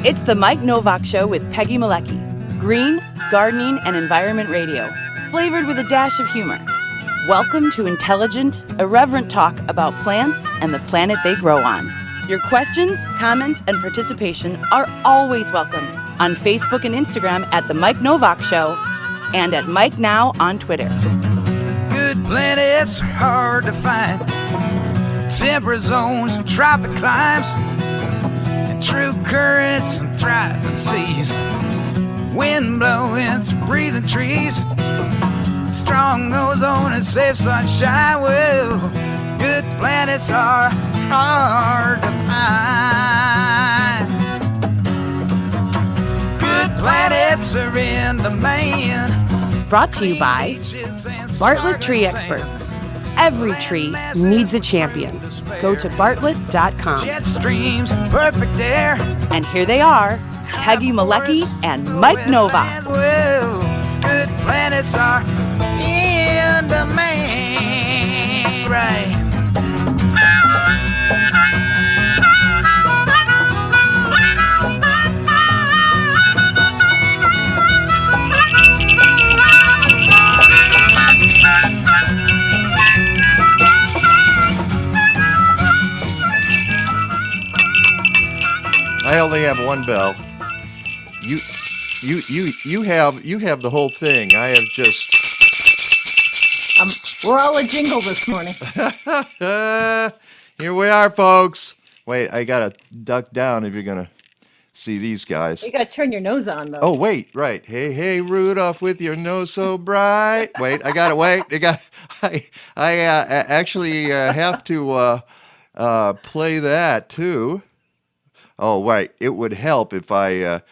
It's the Mike Nowak Show with Peggy Malecki. Green, gardening, and environment radio, flavored with a dash of humor. Welcome to intelligent, irreverent talk about plants and the planet they grow on. Your questions, comments, and participation are always welcome on Facebook and Instagram at The Mike Nowak Show and at Mike Now on Twitter. Good planets are hard to find. Temperate zones and tropic climes. And true currents and thriving seas. Wind blowing through breathing trees. Strong ozone and safe sunshine. Well, good planets are hard to find. Good planets are in demand. Brought to you by Bartlett Tree Experts. Every tree needs a champion. Go to bartlett.com. Jet streams, perfect air. And here they are, Peggy Malecki and Mike Nowak. Well, good planets are in demand. Right. I only have one bell. You have the whole thing. I have just. We're all a jingle this morning. Here we are, folks. Wait, I gotta duck down if you're gonna see these guys. You gotta turn your nose on, though. Oh, wait, right. Hey, hey, Rudolph, with your nose so bright. Wait, I gotta wait. I actually have to play that too. Oh, right. It would help if I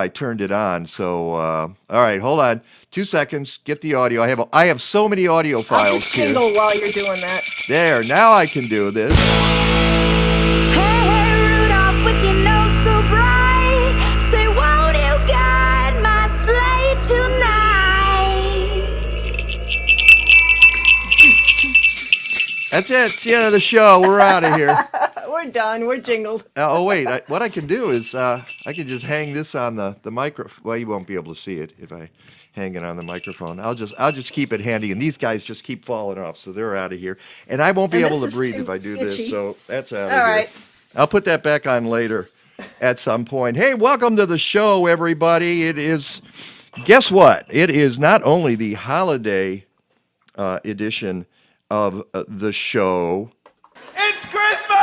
turned it on. So, all right, hold on. 2 seconds. Get the audio. I have so many audio files I'll just jingle here. while you're doing that. There. Now I can do this. Hey, hey, Rudolph, with your nose so bright, say, won't you guide my sleigh tonight? That's it. It's the end of the show. We're out of here. We're done. We're jingled. Oh, wait. What I can do is I can just hang this on the microphone. Well, you won't be able to see it if I hang it on the microphone. I'll just keep it handy, and these guys just keep falling off, so they're out of here. And I won't be able to breathe if I do this, so that's out of here. All right. I'll put that back on later at some point. Hey, welcome to the show, everybody. It is, guess what? It is not only the holiday edition of the show. It's Christmas!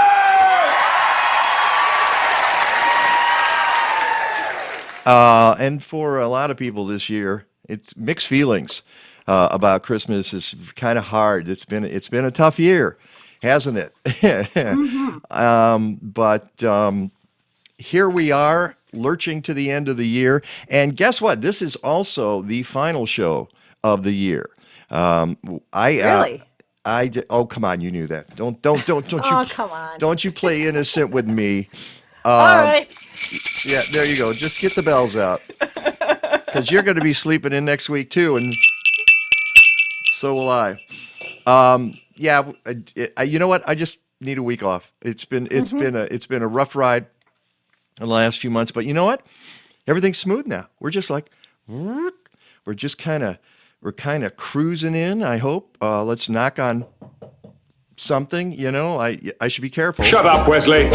And for a lot of people this year, it's mixed feelings about Christmas. It's kind of hard. It's been a tough year, hasn't it? But here we are, lurching to the end of the year. And guess what? This is also the final show of the year. Really? Oh, come on! You knew that. Don't Oh, you? come on. Don't you play innocent with me? All right. Yeah, there you go. Just get the bells out, because you're going to be sleeping in next week too, and so will I. Yeah, you know what? I just need a week off. It's been a rough ride in the last few months, but you know what? Everything's smooth now. We're just like, we're kind of cruising in. I hope. Let's knock on something. You know, I should be careful. Shut up, Wesley.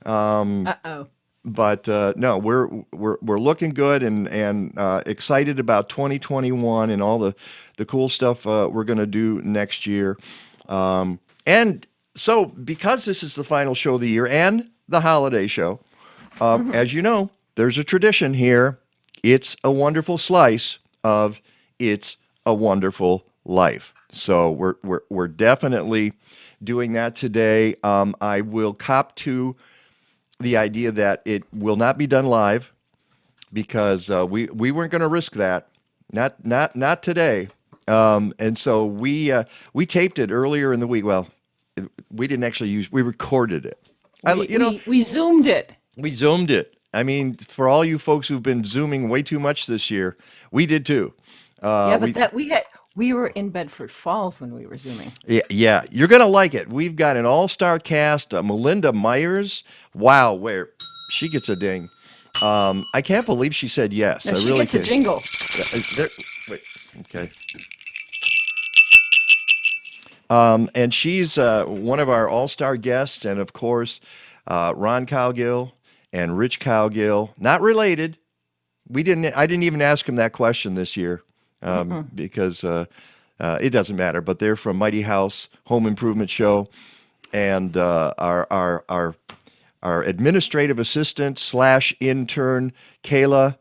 Uh-oh. But no, we're looking good and excited about 2021 and all the cool stuff we're going to do next year. And so, because this is the final show of the year and the holiday show, as you know, there's a tradition here. It's a wonderful slice of It's a Wonderful Life. So we're definitely doing that today. I will cop to the idea that it will not be done live, because we weren't going to risk that. Not today. And so we taped it earlier in the week. Well, we didn't actually we recorded it. We zoomed it. We zoomed it. I mean, for all you folks who've been zooming way too much this year, we did too. But we were in Bedford Falls when we were zooming. Yeah, you're gonna like it. We've got an all-star cast. Melinda Myers. Wow, She gets a ding. I can't believe she said yes. No, I she really gets a can't. jingle. Wait. Okay. And she's one of our all-star guests, and of course, Ron Cowgill and Rich Cowgill, not related. I didn't even ask him that question this year because it doesn't matter. But they're from Mighty House Home Improvement Show, and our administrative assistant / intern Kayla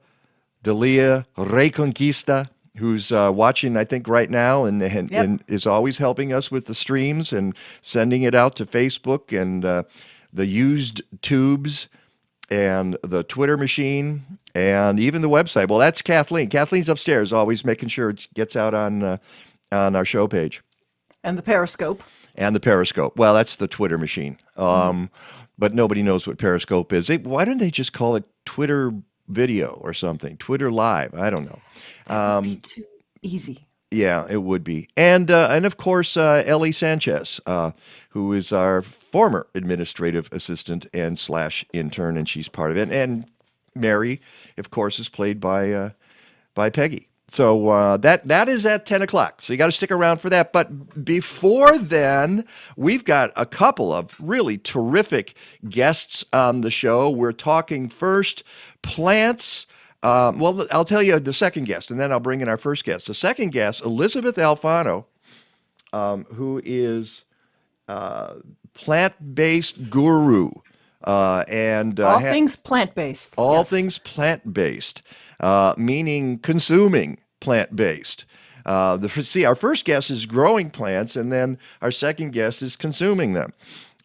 Delia Reconquista, who's watching, I think, right now and is always helping us with the streams and sending it out to Facebook and the used tubes and the Twitter machine and even the website. Well, that's Kathleen. Kathleen's upstairs, always making sure it gets out on our show page. And the Periscope. And the Periscope. Well, that's the Twitter machine. But nobody knows what Periscope is. Why don't they just call it Twitter video or something? Twitter Live. I don't know. Too easy. Yeah, it would be. And of course, Ellie Sanchez, who is our former administrative assistant and / intern, and she's part of it. And Mary, of course, is played by Peggy. So that is at 10 o'clock. So you got to stick around for that. But before then, we've got a couple of really terrific guests on the show. We're talking first plants. Well, I'll tell you the second guest, and then I'll bring in our first guest. The second guest, Elysabeth Alfano, who is plant-based guru. And all things plant-based. All things plant-based, meaning consuming plant-based. Our first guest is growing plants, and then our second guest is consuming them.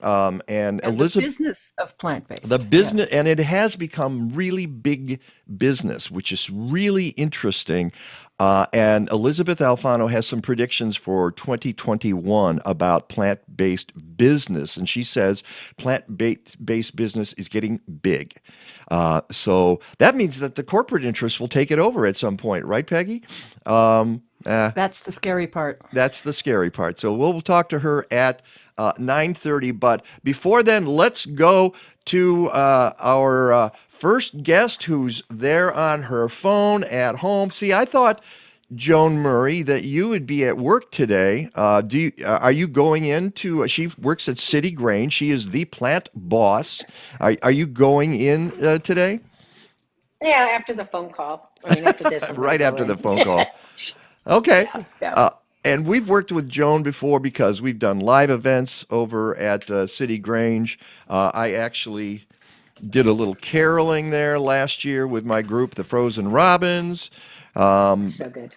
And Elizabeth, the business of plant-based. The business, and it has become really big business, which is really interesting. And Elysabeth Alfano has some predictions for 2021 about plant-based business. And she says plant-based business is getting big. So that means that the corporate interests will take it over at some point, right, Peggy? That's the scary part. That's the scary part. So we'll talk to her at 9:30. But before then, let's go to our first guest who's there on her phone at home. See, I thought, Joan Murray, that you would be at work today. Are you going into, she works at City Grange. She is the plant boss. Are you going in today? Yeah, after the phone call. I mean, after this. Right after the phone call. Okay. Yeah. And we've worked with Joan before because we've done live events over at City Grange. I actually did a little caroling there last year with my group, the Frozen Robins. So good.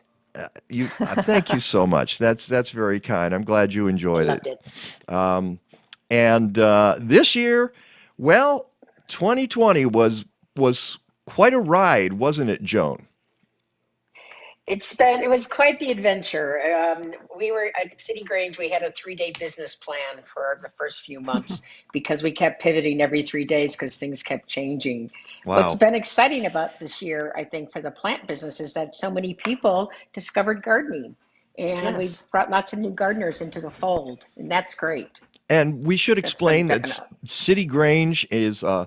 Thank you so much. That's very kind. I'm glad you enjoyed it. And this year, well, 2020 was quite a ride, wasn't it, Joan? It was quite the adventure. We were at City Grange. We had a 3-day business plan for the first few months because we kept pivoting every 3 days because things kept changing. Wow. What's been exciting about this year, I think, for the plant business is that so many people discovered gardening. And we've brought lots of new gardeners into the fold, and that's great. And we should explain that City Grange is a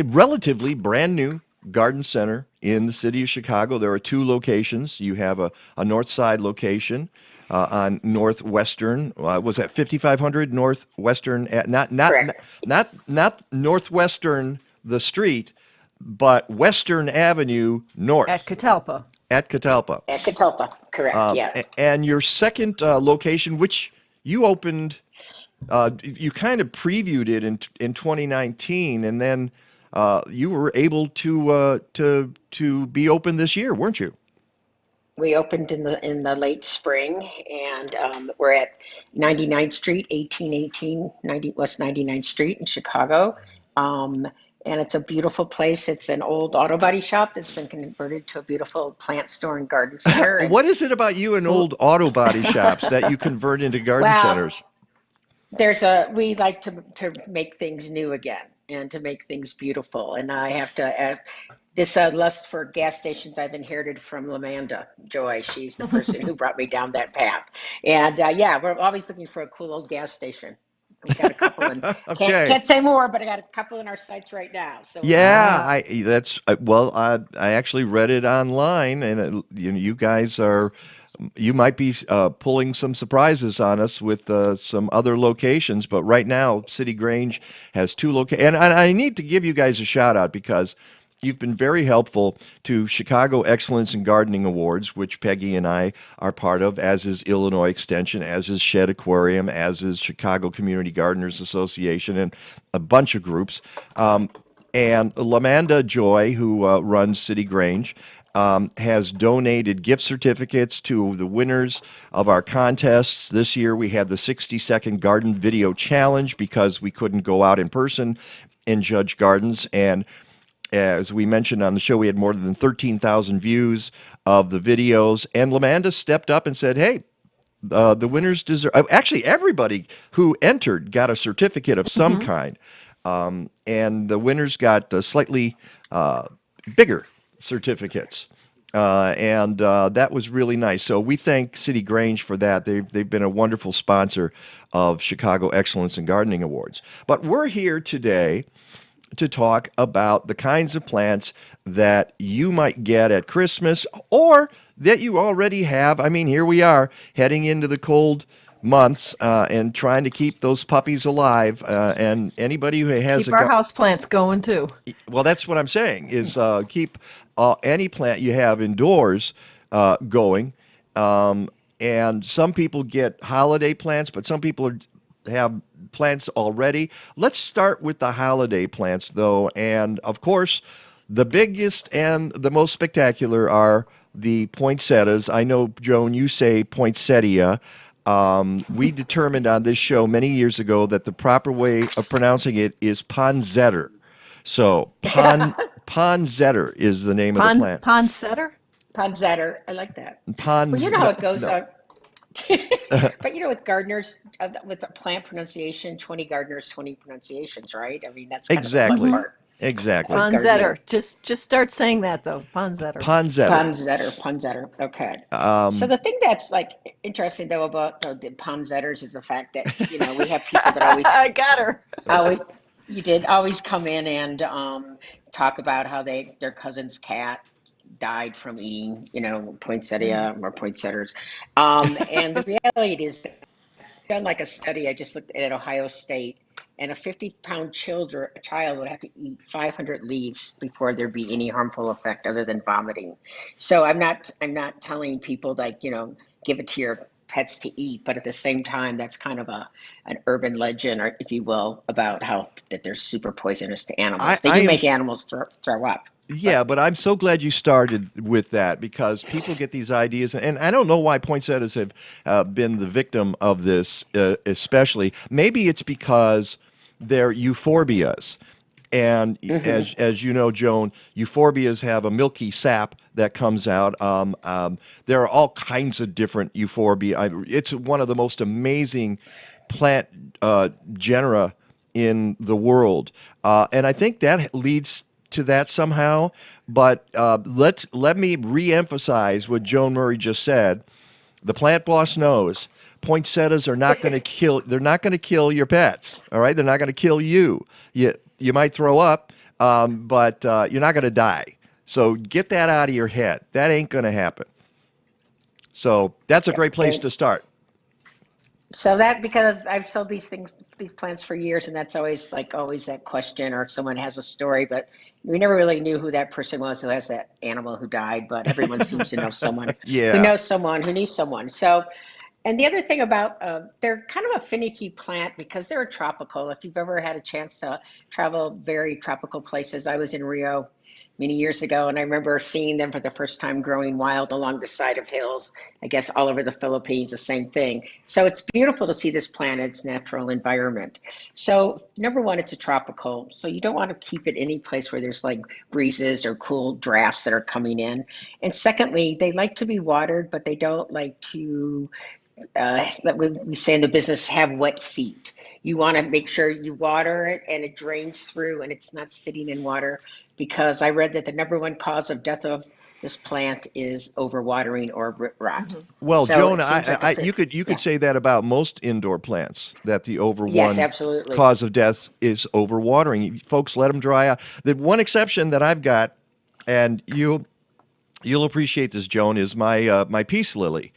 relatively brand new garden center in the city of Chicago. There are 2 locations. You have a north side location on Northwestern. Was that 5500 Northwestern? Not Northwestern the street, but Western Avenue North. At Catalpa. At Catalpa, correct. Yeah. And your second location, which you opened, you kind of previewed it in 2019, and then you were able to be open this year, weren't you? We opened in the late spring, and we're at 99th Street, 1818 West 99th Street in Chicago. And it's a beautiful place. It's an old auto body shop that's been converted to a beautiful plant store and garden center. What is it about you and old auto body shops that you convert into garden centers? We like to make things new again and to make things beautiful. And I have to add this lust for gas stations I've inherited from Lamanda Joy. She's the person who brought me down that path. And we're always looking for a cool old gas station We got a couple in. Okay. Can't say more, but I got a couple in our sites right now. So Yeah, I actually read it online, and you guys are you might be pulling some surprises on us with some other locations, but right now City Grange has two locations, and I need to give you guys a shout out because you've been very helpful to Chicago Excellence in Gardening Awards, which Peggy and I are part of, as is Illinois Extension, as is Shed Aquarium, as is Chicago Community Gardeners Association, and a bunch of groups. And Lamanda Joy, who runs City Grange, has donated gift certificates to the winners of our contests. This year we had the 60-second garden video challenge because we couldn't go out in person and judge gardens. And as we mentioned on the show, we had more than 13,000 views of the videos. And Lamanda stepped up and said, hey, the winners deserve. Actually, everybody who entered got a certificate of some kind. And the winners got slightly bigger certificates. And that was really nice. So we thank City Grange for that. They've been a wonderful sponsor of Chicago Excellence in Gardening Awards. But we're here today to talk about the kinds of plants that you might get at Christmas or that you already have. I mean, here we are heading into the cold months and trying to keep those puppies alive. And anybody who has Keep our house plants going too. well, that's what I'm saying is keep any plant you have indoors going. And some people get holiday plants, but some people have plants already. Let's start with the holiday plants, though. And of course, the biggest and the most spectacular are the poinsettias. I know, Joan, you say poinsettia. We determined on this show many years ago that the proper way of pronouncing it is ponzetter. So ponzetter is the name of the plant. Ponsetter? Ponzetter, I like that. Well, you know how it goes. But you know, with gardeners, with the plant pronunciation, 20 gardeners, 20 pronunciations, right? I mean, that's kind of the fun Exactly. part. Exactly. Ponzetter. Just start saying that though. Ponzetter. Ponzetter. Okay. So the thing that's like interesting though about the ponzetters is the fact that we have people that always I got her. always come in and talk about how their cousin's cat died from eating poinsettia or poinsettias, and the reality is, done like a study I just looked at Ohio State, and a 50-pound child would have to eat 500 leaves before there'd be any harmful effect other than vomiting. So I'm not telling people give it to your pets to eat, but at the same time that's kind of an urban legend, or if you will, about how that they're super poisonous to animals. They do make animals throw up. Yeah, but I'm so glad you started with that because people get these ideas, and I don't know why poinsettias have been the victim of this, especially. Maybe it's because they're euphorbias, and as you know, Joan, euphorbias have a milky sap that comes out. There are all kinds of different euphorbia. It's one of the most amazing plant genera in the world, and I think that leads to that somehow, but let me re-emphasize what Joan Murray just said. The plant boss knows poinsettias are not going to kill. They're not going to kill your pets. All right, they're not going to kill you. You might throw up, but you're not going to die. So get that out of your head. That ain't going to happen. So that's a great place to start. So that, because I've sold these plants for years, and that's always that question, or someone has a story, but we never really knew who that person was who has that animal who died, but everyone seems to know someone who knows someone who needs someone. So, and the other thing about, they're kind of a finicky plant because they're tropical. If you've ever had a chance to travel very tropical places, I was in Rio many years ago, and I remember seeing them for the first time growing wild along the side of hills, I guess all over the Philippines, the same thing. So it's beautiful to see this plant in its natural environment. So number one, it's a tropical, so you don't want to keep it any place where there's like breezes or cool drafts that are coming in. And secondly, they like to be watered, but they don't like to, we say in the business, have wet feet. You want to make sure you water it and it drains through and it's not sitting in water, because I read that the number one cause of death of this plant is overwatering or root rot. Well, So Joan, it seems like you could yeah. say that about most indoor plants, that the over Yes, one absolutely. cause of death is overwatering. Folks, let them dry out. The one exception that I've got, and you'll appreciate this, Joan, is my peace lily.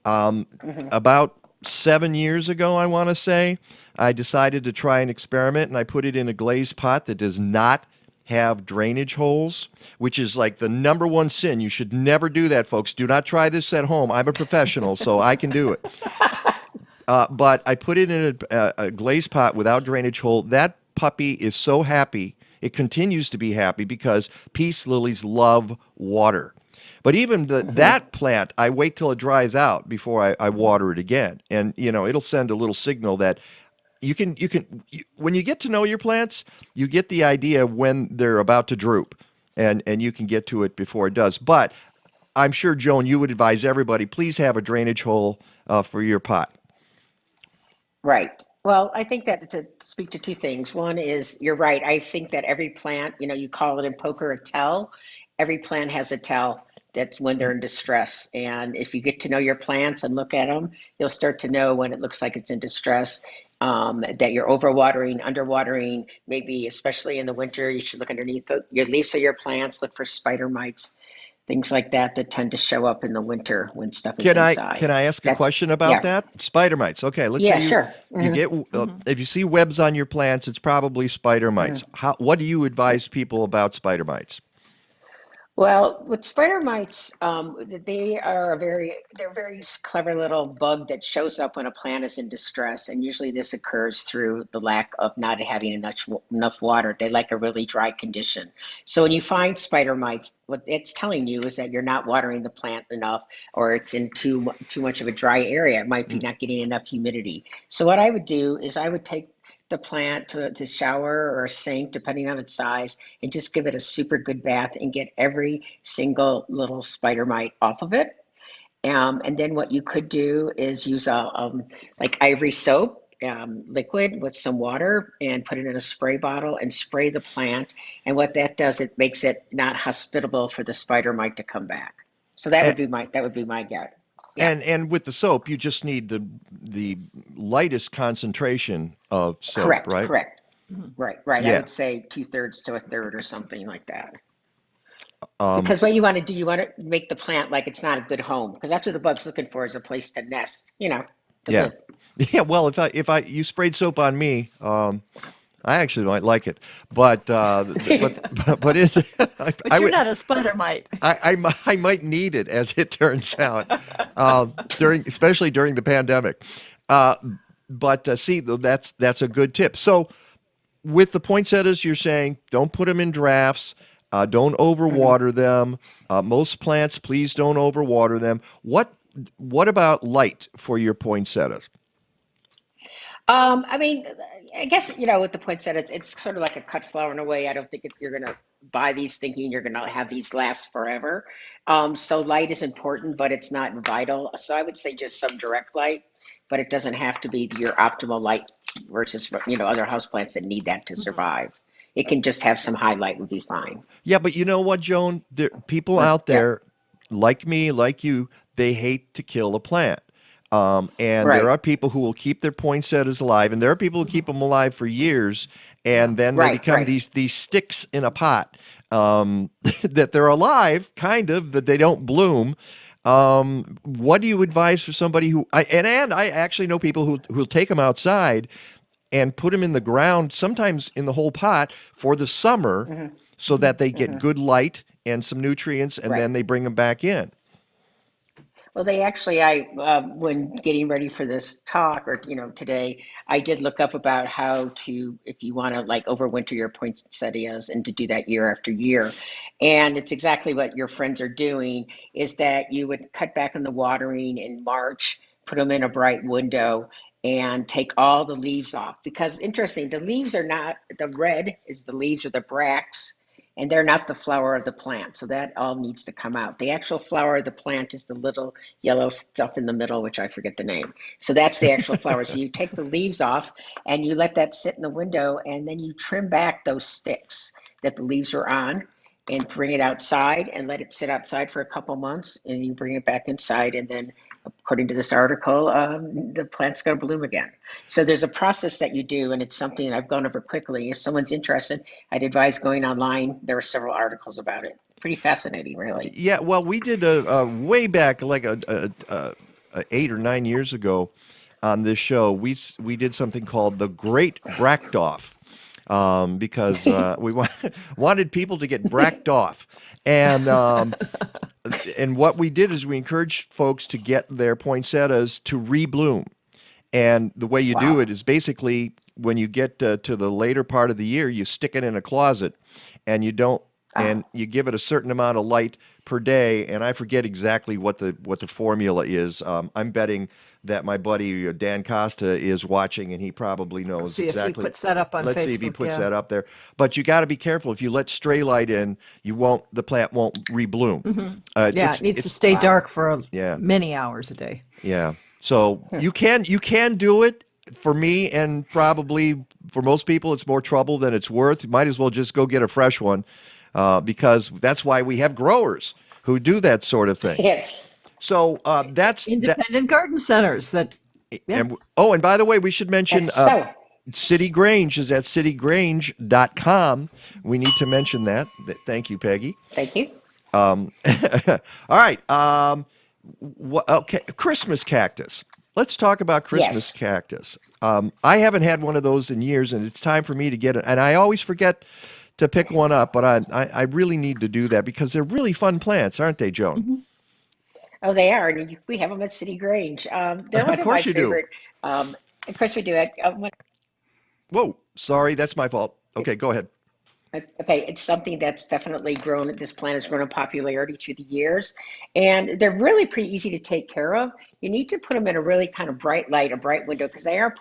About 7 years ago, I want to say, I decided to try an experiment, and I put it in a glazed pot that does not have drainage holes, which is like the number one sin. You should never do that, folks. Do not try this at home. I'm a professional, so I can do it. But I put it in a glazed pot without drainage hole. That puppy is so happy. It continues to be happy because peace lilies love water. But even that plant, I wait till it dries out before I water it again. And, it'll send a little signal that when you get to know your plants, you get the idea when they're about to droop, and you can get to it before it does. But I'm sure, Joan, you would advise everybody, please have a drainage hole for your pot. Right. Well, I think that to speak to two things. One is you're right. I think that every plant, you call it in poker a tell. Every plant has a tell. That's when they're in distress. And if you get to know your plants and look at them, you'll start to know when it looks like it's in distress, that you're overwatering, underwatering, maybe especially in the winter. You should look underneath your leaves of your plants, look for spider mites, things like that tend to show up in the winter when stuff is inside. Can I ask a question about that? Spider mites. Okay, let's Yeah, say sure. you get if you see webs on your plants, it's probably spider mites. What do you advise people about spider mites? Well, with spider mites, they're a very clever little bug that shows up when a plant is in distress, and usually this occurs through the lack of not having enough water. They like a really dry condition. So when you find spider mites, what it's telling you is that you're not watering the plant enough, or it's in too much of a dry area. It might be not getting enough humidity. So what I would do is I would take the plant to shower or a sink, depending on its size, and just give it a super good bath and get every single little spider mite off of it. And then what you could do is use like ivory soap, liquid with some water, and put it in a spray bottle and spray the plant. And what that does, it makes it not hospitable for the spider mite to come back. So that would be my guess. Yeah. And with the soap, you just need the lightest concentration of soap, Correct, right? correct. Right. Yeah. I would say 2/3 to 1/3 or something like that. Because what you want to do, you want to make the plant like it's not a good home, because that's what the bug's looking for, is a place to nest, to live. Yeah. Well, if you sprayed soap on me, I actually might like it, but it's, But you're not a spider mite. I might need it, as it turns out, especially during the pandemic. See, that's a good tip. So with the poinsettias, you're saying don't put them in drafts, don't overwater them. Most plants, please don't overwater them. What about light for your poinsettias? I guess, with the poinsettia, it's sort of like a cut flower in a way. I don't think you're going to buy these thinking you're going to have these last forever. So light is important, but it's not vital. So I would say just some direct light, but it doesn't have to be your optimal light versus, other houseplants that need that to survive. It can just have some high light would be fine. Yeah, but you know what, Joan? People out there, like me, like you, they hate to kill a plant. And there are people who will keep their poinsettias alive, and there are people who keep them alive for years, and then they become these sticks in a pot, that they're alive, kind of, that they don't bloom. What do you advise for somebody who, I actually know people who'll take them outside and put them in the ground, sometimes in the whole pot, for the summer, so that they get good light and some nutrients, and then they bring them back in. Well, when getting ready for this talk, or today, I did look up about how to, if you want to like overwinter your poinsettias, and to do that year after year. And it's exactly what your friends are doing, is that you would cut back on the watering in March, put them in a bright window, and take all the leaves off. Because interesting, the leaves are not, the red is the leaves or the bracts, and they're not the flower of the plant. So that all needs to come out. The actual flower of the plant is the little yellow stuff in the middle, which I forget the name. So that's the actual flower. So you take the leaves off and you let that sit in the window, and then you trim back those sticks that the leaves are on. and bring it outside and let it sit outside for a couple months, and you bring it back inside, and then according to this article, the plant's going to bloom again. So there's a process that you do, and it's something I've gone over quickly. If someone's interested, I'd advise going online. There are several articles about it. Pretty fascinating, really. Yeah, well, we did a way back, like a 8 or 9 years ago, on this show. We did something called the Great Bracked Off, because we wanted people to get bracked off, and what we did is we encouraged folks to get their poinsettias to rebloom. And the way you do Wow. it is basically when you get to the later part of the year, you stick it in a closet, and you don't, and you give it a certain amount of light per day. And I forget exactly what the formula is. I'm betting that my buddy Dan Costa is watching, and he probably knows See if he exactly. puts that up on Let's see if he Facebook, puts yeah. that up there. But you got to be careful. If you let stray light in, the plant won't rebloom. Yeah, it needs to stay dark for Yeah. many hours a day. Yeah. So you can do it. For me, and probably for most people, it's more trouble than it's worth. You might as well just go get a fresh one, because that's why we have growers who do that sort of thing. Yes. So that's that. Independent garden centers that, yeah. And by the way, we should mention That's so. City Grange is at citygrange.com. We need to mention that. Thank you, Peggy. Thank you. All right. Okay, Christmas cactus. Let's talk about Christmas Yes. cactus. I haven't had one of those in years, and it's time for me to get it. And I always forget to pick one up, but I really need to do that because they're really fun plants, aren't they, Joan? Oh, they are. And we have them at City Grange. They're one Of of course my you do. favorite. Of course we do. Whoa, sorry, that's my fault. Okay, go ahead. Okay, it's something that's definitely grown. This plant has grown in popularity through the years, and they're really pretty easy to take care of. You need to put them in a really kind of bright light, a bright window, because they are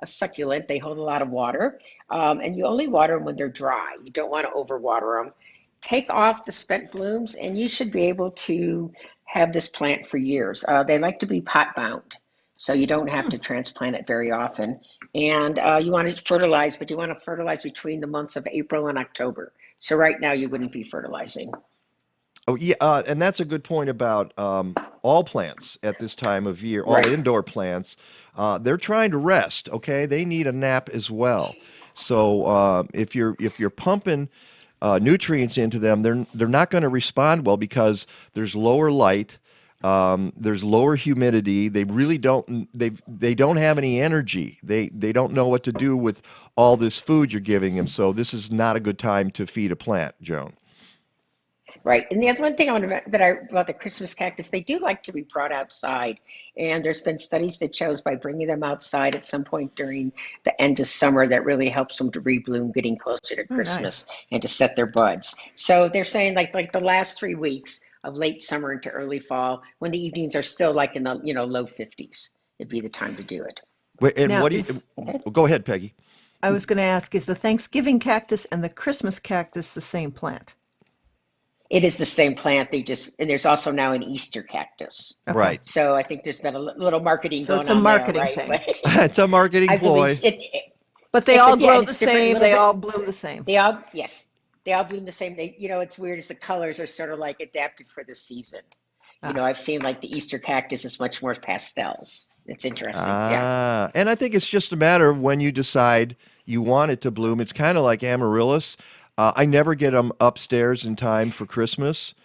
a succulent. They hold a lot of water, and you only water them when they're dry. You don't want to overwater them. Take off the spent blooms, and you should be able to have this plant for years. They like to be pot bound, so you don't have to transplant it very often. And you want to fertilize, but you want to fertilize between the months of April and October. So right now you wouldn't be fertilizing. Oh, yeah, and that's a good point about all plants at this time of year, all Right. indoor plants. They're trying to rest, okay? They need a nap as well. So if you're pumping nutrients into them, they're not going to respond well because there's lower light, there's lower humidity. They really they don't have any energy. They don't know what to do with all this food you're giving them. So this is not a good time to feed a plant, Joan. Right. And the other one thing about the Christmas cactus, they do like to be brought outside. And there's been studies that shows by bringing them outside at some point during the end of summer, that really helps them to rebloom, getting closer to Christmas and to set their buds. So they're saying like the last 3 weeks of late summer into early fall, when the evenings are still like in the low 50s, it'd be the time to do it. Wait, and Now, what do you? is- Go ahead, Peggy. I was going to ask, is the Thanksgiving cactus and the Christmas cactus the same plant? It is the same plant. And there's also now an Easter cactus. Right. So I think there's been a little marketing So going it's a on marketing there, thing. right? It's a marketing I ploy. believe But they It's all yeah, grow and the it's different, a same. little They bit. all bloom the same. They all bloom the same. It's weird is the colors are sort of like adapted for the season. I've seen like the Easter cactus is much more pastels. It's interesting. Yeah. And I think it's just a matter of when you decide you want it to bloom. It's kind of like amaryllis. I never get them upstairs in time for Christmas.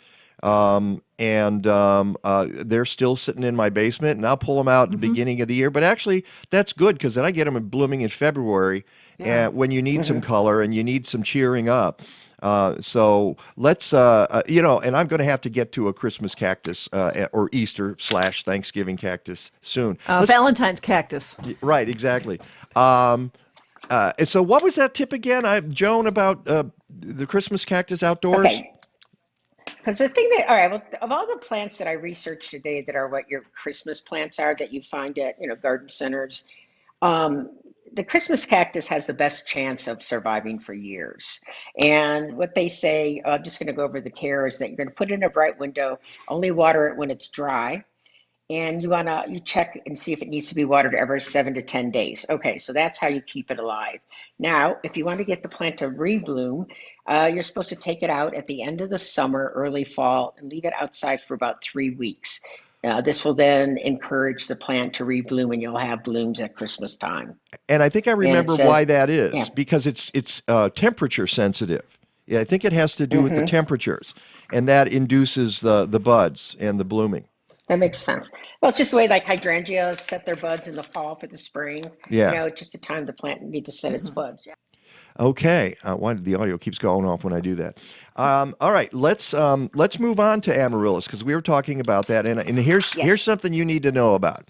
And they're still sitting in my basement, and I'll pull them out at the beginning of the year. But actually, that's good because then I get them blooming in February, and when you need some color and you need some cheering up. So let's, and I'm going to have to get to a Christmas cactus or Easter / Thanksgiving cactus soon. Valentine's cactus. Right, exactly. And so what was that tip again, Joan, about the Christmas cactus outdoors? Okay. Because the thing that, all right, well, of all the plants that I researched today that are what your Christmas plants are that you find at, garden centers, the Christmas cactus has the best chance of surviving for years. And what they say, I'm just going to go over the care, is that you're going to put it in a bright window, only water it when it's dry. and you check and see if it needs to be watered every 7 to 10 days. Okay, so that's how you keep it alive. Now, if you want to get the plant to rebloom, you're supposed to take it out at the end of the summer, early fall, and leave it outside for about 3 weeks. This will then encourage the plant to rebloom, and you'll have blooms at Christmas time. And I think I And it remember says, why that is, yeah, because it's temperature sensitive. Yeah, I think it has to do with the mm-hmm. temperatures, and that induces the buds and the blooming. That makes sense. Well, it's just the way like hydrangeas set their buds in the fall for the spring. Yeah. It's just a time the plant needs to set its buds. Yeah. Okay. Why the audio keeps going off when I do that? All right. Let's move on to amaryllis, because we were talking about that, and here's Yes. something you need to know about.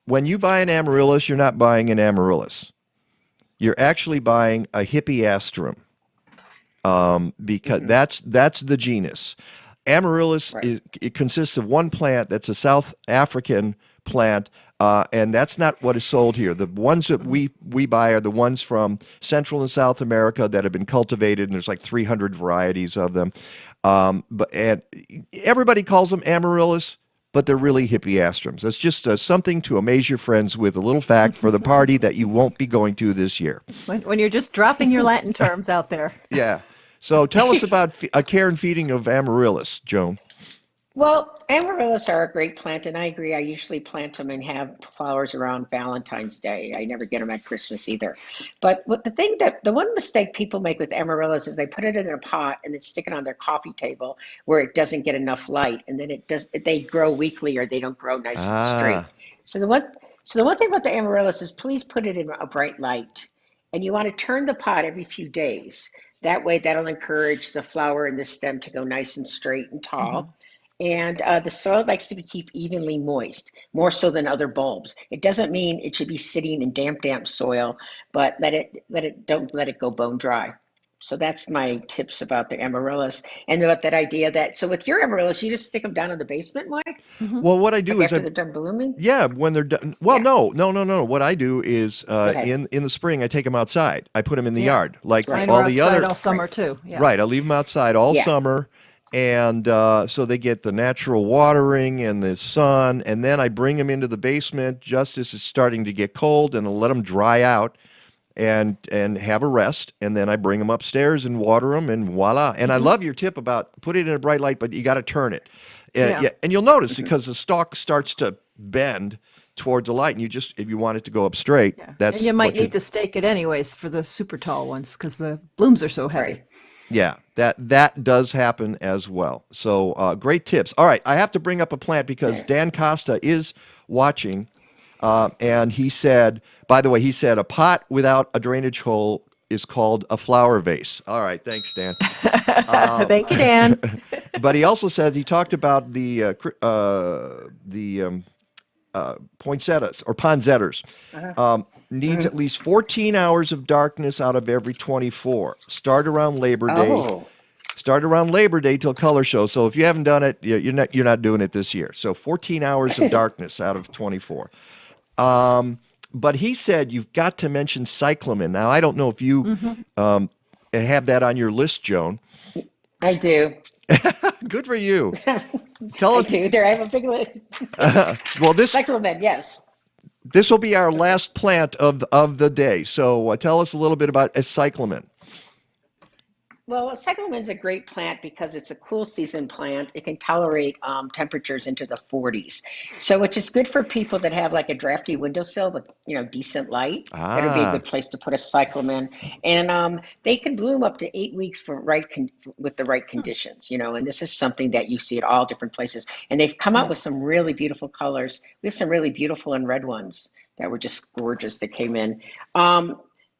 When you buy an amaryllis, you're not buying an amaryllis. You're actually buying a hippeastrum, because that's the genus. Amaryllis Right. it consists of one plant that's a South African plant, and that's not what is sold here. The ones that we buy are the ones from Central and South America that have been cultivated, and there's like 300 varieties of them. And everybody calls them amaryllis, but they're really hippeastrums. That's just something to amaze your friends with, a little fact for the party that you won't be going to this year. When you're just dropping your Latin terms out there. Yeah. So tell us about care and feeding of amaryllis, Joan. Well, amaryllis are a great plant, and I agree. I usually plant them and have flowers around Valentine's Day. I never get them at Christmas either. But the one mistake people make with amaryllis is they put it in a pot and then stick it on their coffee table where it doesn't get enough light, and then they grow weakly or they don't grow nice and straight. So the one thing about the amaryllis is please put it in a bright light, and you want to turn the pot every few days. That way, that'll encourage the flower and the stem to go nice and straight and tall. Mm-hmm. And the soil likes to be keep evenly moist, more so than other bulbs. It doesn't mean it should be sitting in damp soil, but don't let it go bone dry. So that's my tips about the amaryllis, and about that idea that, so with your amaryllis, you just stick them down in the basement, Mike? Mm-hmm. Well, what I do is after they're done blooming? Yeah, when they're done. Well, Yeah. No. What I do is in the spring, I take them outside. I put them in the yard, like Mine all are the outside other. all summer too. Yeah. Right, I leave them outside all Yeah. summer, and so they get the natural watering and the sun, and then I bring them into the basement just as it's starting to get cold, and I'll let them dry out and have a rest, and then I bring them upstairs and water them, and voila. And I love your tip about put it in a bright light, but you got to turn it. Yeah, and you'll notice because the stalk starts to bend towards the light, and if you want it to go up straight, that's and you might need to stake it anyways for the super tall ones because the blooms are so heavy. Right. Yeah, that does happen as well. So great tips. All right, I have to bring up a plant because Dan Costa is watching, and he said, by the way, a pot without a drainage hole is called a flower vase. All right, thanks, Dan. Thank you, Dan. But he also said he talked about the poinsettias or ponzetters. Needs at least 14 hours of darkness out of every 24. Start around Labor Day. Oh. Start around Labor Day till color show. So if you haven't done it, you're not doing it this year. So 14 hours of darkness out of 24. But he said you've got to mention cyclamen. Now I don't know if you have that on your list, Joan. I do. Good for you. Tell us. I do. There, I have a big list. Well, Cyclamen, yes. this will be our last plant of the day. So tell us a little bit about a cyclamen. Well, a cyclamen's a great plant because it's a cool season plant. It can tolerate temperatures into the 40s. So which is good for people that have like a drafty windowsill with, decent light. That would be a good place to put a cyclamen. And they can bloom up to 8 weeks with the right conditions, and this is something that you see at all different places. And they've come out with some really beautiful colors. We have some really beautiful and red ones that were just gorgeous that came in.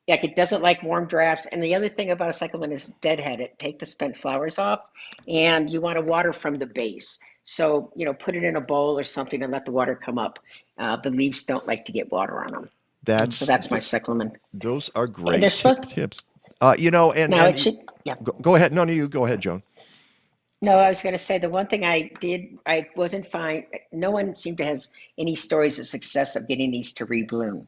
It doesn't like warm drafts. And the other thing about a cyclamen is deadhead it. Take the spent flowers off, and you want to water from the base. So, put it in a bowl or something and let the water come up. The leaves don't like to get water on them. So that's my cyclamen. Those are great tips. Go ahead. No, you go ahead, Joan. No, I was going to say the one thing I wasn't fine. No one seemed to have any stories of success of getting these to rebloom.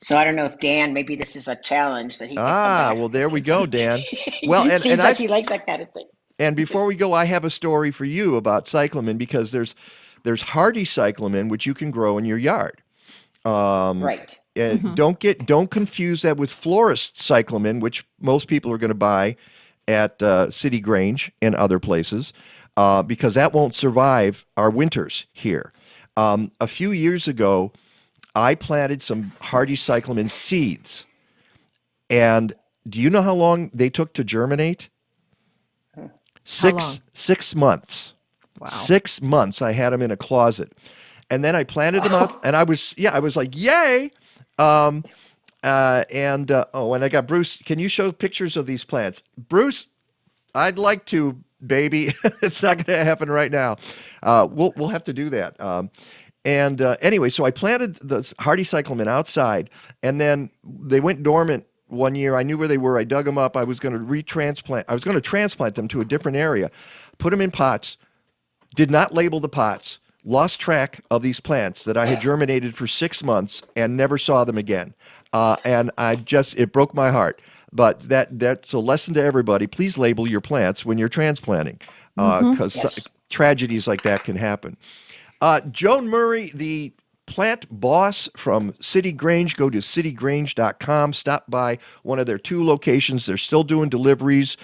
So I don't know if Dan, maybe this is a challenge that he can come back. Well, there we go, Dan. Well, it seems like he likes that kind of thing. And before we go, I have a story for you about cyclamen because there's There's hardy cyclamen, which you can grow in your yard. Right. And don't confuse that with florist cyclamen, which most people are going to buy at City Grange and other places, because that won't survive our winters here. A few years ago, I planted some hardy cyclamen seeds, and do you know how long they took to germinate? How long? 6 months. Wow. 6 months. I had them in a closet, and then I planted them out, and I was like, yay! And I got Bruce. Can you show pictures of these plants, Bruce? I'd like to, baby. It's not going to happen right now. We'll have to do that. Anyway, so I planted the hardy cyclamen outside, and then they went dormant one year. I knew where they were. I dug them up. I was going to transplant them to a different area, put them in pots, did not label the pots, lost track of these plants that I had germinated for 6 months and never saw them again. And it broke my heart. But that's a lesson to everybody. Please label your plants when you're transplanting, because tragedies like that can happen. Joan Murray, the plant boss from City Grange. Go to citygrange.com. Stop by one of their 2 locations. They're still doing deliveries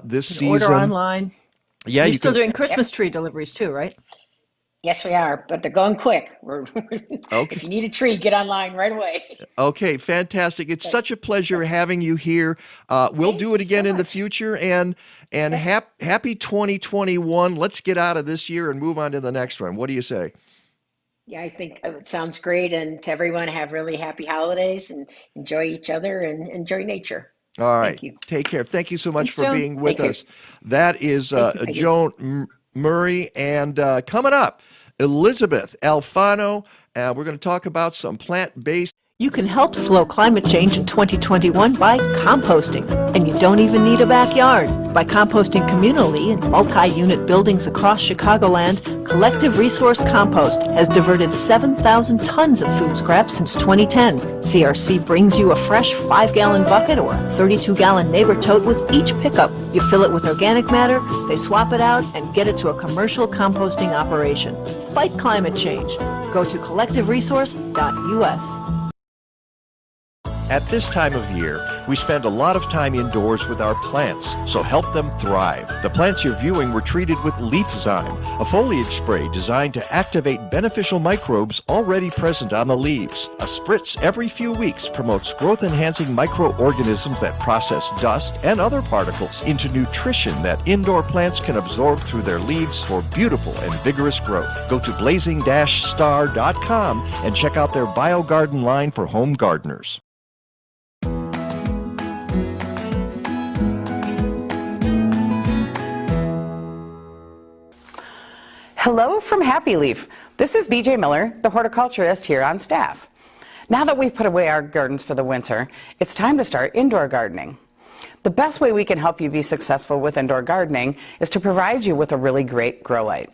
this season. Order online. Yeah, You're still doing Christmas tree deliveries too, right? Yes, we are, but they're going quick. Okay. If you need a tree, get online right away. Okay, fantastic. It's such a pleasure having you here. We'll do it again in the future, and happy 2021. Let's get out of this year and move on to the next one. What do you say? Yeah, I think it sounds great. And to everyone, have really happy holidays and enjoy each other and enjoy nature. All right. Thank you. Take care. Thank you so much Thanks, for Joan. being with Thank you. us. That is Thank you. Joan Murray, and coming up, Elysabeth Alfano. We're going to talk about some plant-based. You can help slow climate change in 2021 by composting, and you don't even need a backyard. By composting communally in multi-unit buildings across Chicagoland, Collective Resource Compost has diverted 7,000 tons of food scrap since 2010. CRC brings you a fresh 5-gallon bucket or a 32-gallon neighbor tote with each pickup. You fill it with organic matter, they swap it out, and get it to a commercial composting operation. Fight climate change. Go to collectiveresource.us. At this time of year, we spend a lot of time indoors with our plants, so help them thrive. The plants you're viewing were treated with Leafzyme, a foliage spray designed to activate beneficial microbes already present on the leaves. A spritz every few weeks promotes growth-enhancing microorganisms that process dust and other particles into nutrition that indoor plants can absorb through their leaves for beautiful and vigorous growth. Go to blazing-star.com and check out their BioGarden line for home gardeners. Hello from Happy Leaf. This is BJ Miller, the horticulturist here on staff. Now that we've put away our gardens for the winter, it's time to start indoor gardening. The best way we can help you be successful with indoor gardening is to provide you with a really great grow light.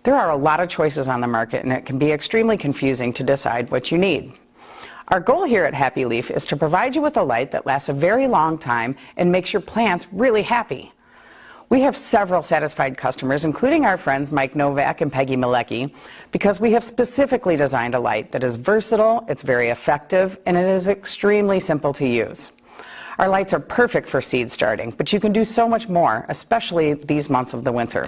There are a lot of choices on the market, and it can be extremely confusing to decide what you need. Our goal here at Happy Leaf is to provide you with a light that lasts a very long time and makes your plants really happy. We have several satisfied customers, including our friends Mike Nowak and Peggy Malecki, because we have specifically designed a light that is versatile, it's very effective, and it is extremely simple to use. Our lights are perfect for seed starting, but you can do so much more, especially these months of the winter.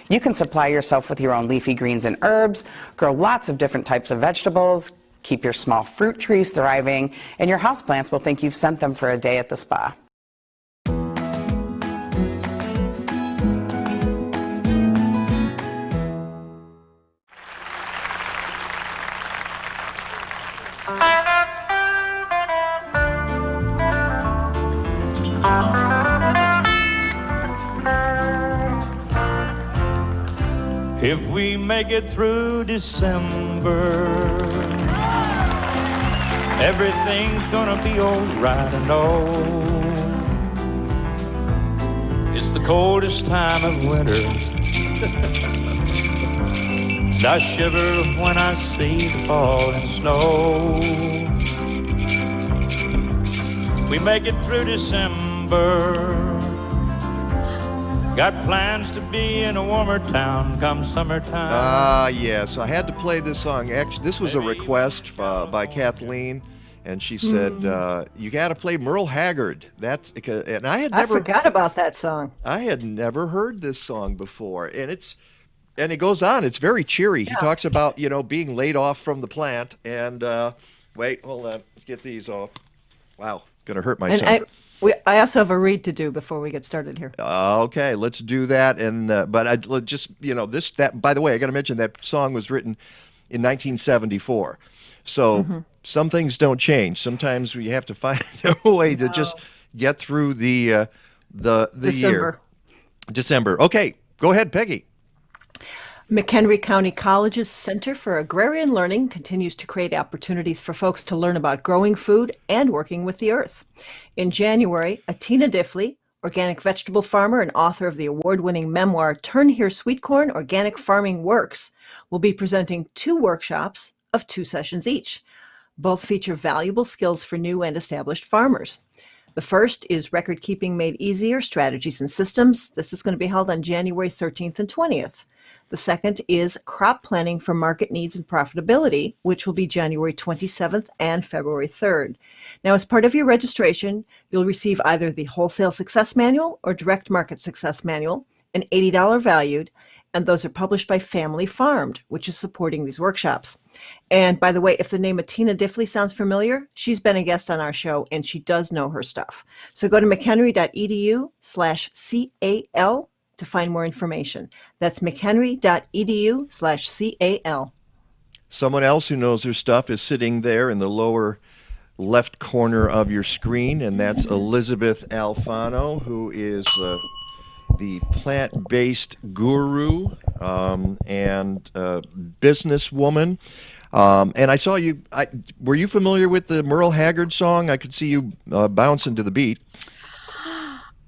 You can supply yourself with your own leafy greens and herbs, grow lots of different types of vegetables, keep your small fruit trees thriving, and your houseplants will think you've sent them for a day at the spa. If we make it through December, everything's gonna be alright, I know. It's the coldest time of winter, and I shiver when I see the falling snow. We make it through December, Got plans to be in a warmer town come summertime. Yes, I had to play this song. Actually, this was a request by Kathleen, and she said, you got to play Merle Haggard. And I forgot about that song. I had never heard this song before, and it goes on. It's very cheery. He talks about, being laid off from the plant, and wait, hold on. Let's get these off. Wow, going to hurt myself. And I also have a read to do before we get started here. Okay, let's do that. And but I just that. By the way, I got to mention that song was written in 1974. So some things don't change. Sometimes we have to find a way to just get through the year. December. Okay, go ahead, Peggy. McHenry County College's Center for Agrarian Learning continues to create opportunities for folks to learn about growing food and working with the earth. In January, Atina Diffley, organic vegetable farmer and author of the award-winning memoir Turn Here Sweet Corn, Organic Farming Works, will be presenting 2 workshops of 2 sessions each. Both feature valuable skills for new and established farmers. The first is Record Keeping Made Easier, Strategies and Systems. This is going to be held on January 13th and 20th. The second is Crop Planning for Market Needs and Profitability, which will be January 27th and February 3rd. Now, as part of your registration, you'll receive either the Wholesale Success Manual or Direct Market Success Manual, an $80 valued, and those are published by Family Farmed, which is supporting these workshops. And by the way, if the name Atina Diffley sounds familiar, she's been a guest on our show, and she does know her stuff. So go to mchenry.edu/CAL to find more information. That's mchenry.edu/CAL. Someone else who knows her stuff is sitting there in the lower left corner of your screen, and that's Elysabeth Alfano, who is the plant-based guru and businesswoman. And I saw you. Were you familiar with the Merle Haggard song? I could see you bouncing to the beat.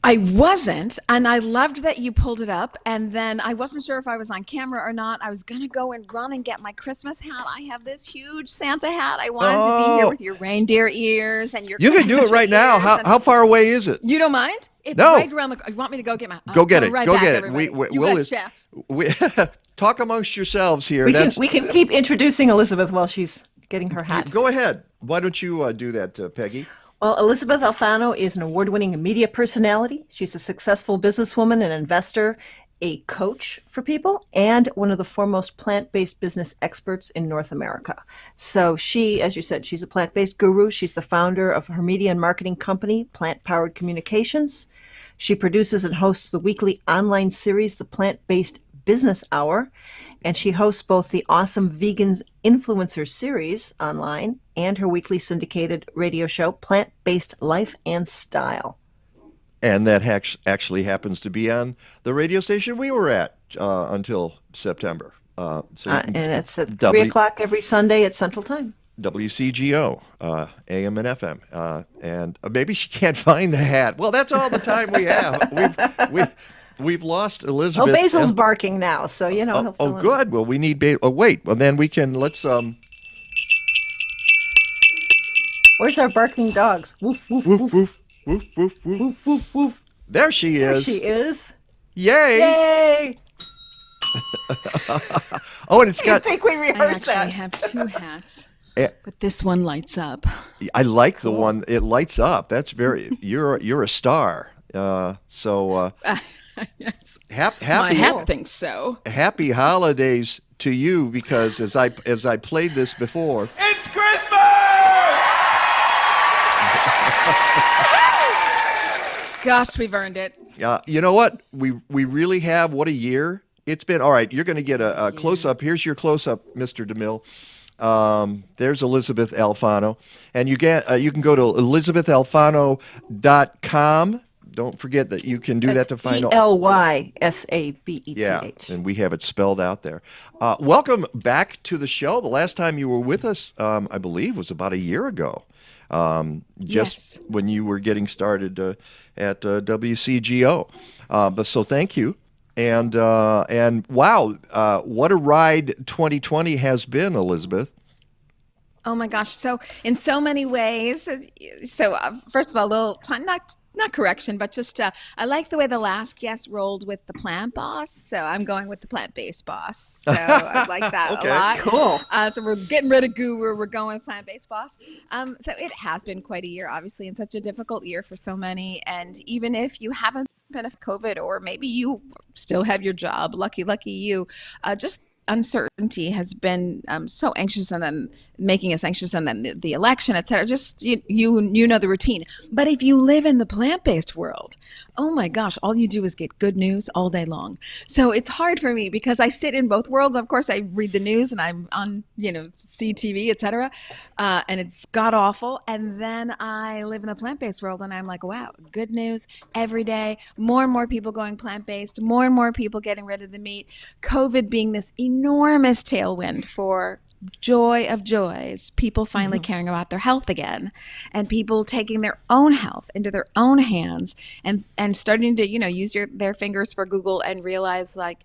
I wasn't, and I loved that you pulled it up, and then I wasn't sure if I was on camera or not. I was going to go and run and get my Christmas hat. I have this huge Santa hat. I wanted to be here with your reindeer ears and your You can do it right now. How far away is it? You don't mind? It's no. right around the... You want me to go get my... Go get it. Right go back, get everybody. it. You guys chat. Talk amongst yourselves here. We can keep introducing Elysabeth while she's getting her hat. Go ahead. Why don't you do that, Peggy? Well, Elysabeth Alfano is an award-winning media personality. She's a successful businesswoman, an investor, a coach for people, and one of the foremost plant-based business experts in North America. So she, as you said, she's a plant-based guru. She's the founder of her media and marketing company, Plant Powered Communications. She produces and hosts the weekly online series, The Plant-Based Business Hour, and she hosts both the Awesome Vegan Influencer series online and her weekly syndicated radio show, Plant-Based Life and Style. And that actually happens to be on the radio station we were at until September. And it's at 3 o'clock every Sunday at Central Time. WCGO, AM and FM. And maybe she can't find the hat. Well, that's all the time we have. We've lost Elysabeth. Oh, Basil's barking now, so he'll Oh, good. Well, we need Basil. Oh, wait. Well, then we can. Let's. Where's our barking dogs? Woof woof woof woof woof woof woof woof woof woof. There she is. There she is. Yay! Yay! Oh, and it's got. I think we rehearsed that. I have 2 hats. But this one lights up. I like the one. It lights up. That's very. You're a star. Yes. Happy. My hat thinks so. Happy holidays to you, because as I played this before, It's Christmas! Gosh, we've earned it. you know what? We really have. What a year it's been. All right, you're going to get a close up. Here's your close up, Mr. DeMille. There's Elysabeth Alfano, and you can go to elysabethalfano.com. Don't forget that you can do that to find out. Elysabeth. Yeah, and we have it spelled out there. Welcome back to the show. The last time you were with us, I believe, was about a year ago. Just when you were getting started at WCGO. But so thank you. And wow, what a ride 2020 has been, Elysabeth. Oh my gosh. So in so many ways. So first of all, not correction, but just I like the way the last guest rolled with the plant boss. So I'm going with the plant-based boss. So I like that a lot. Cool. So we're getting rid of guru. We're going with plant-based boss. So it has been quite a year, obviously, and such a difficult year for so many. And even if you haven't been of COVID, or maybe you still have your job, lucky you, just uncertainty has been so anxious, and then making us anxious, and then the election, et cetera. Just you know the routine. But if you live in the plant-based world, oh my gosh, all you do is get good news all day long. So it's hard for me because I sit in both worlds. Of course, I read the news and I'm on, CTV, et cetera, and it's god awful. And then I live in the plant-based world, and I'm like, wow, good news every day. More and more people going plant-based. More and more people getting rid of the meat. COVID being this enormous tailwind for joy of joys, people finally caring about their health again, and people taking their own health into their own hands, and starting to use their fingers for Google and realize, like,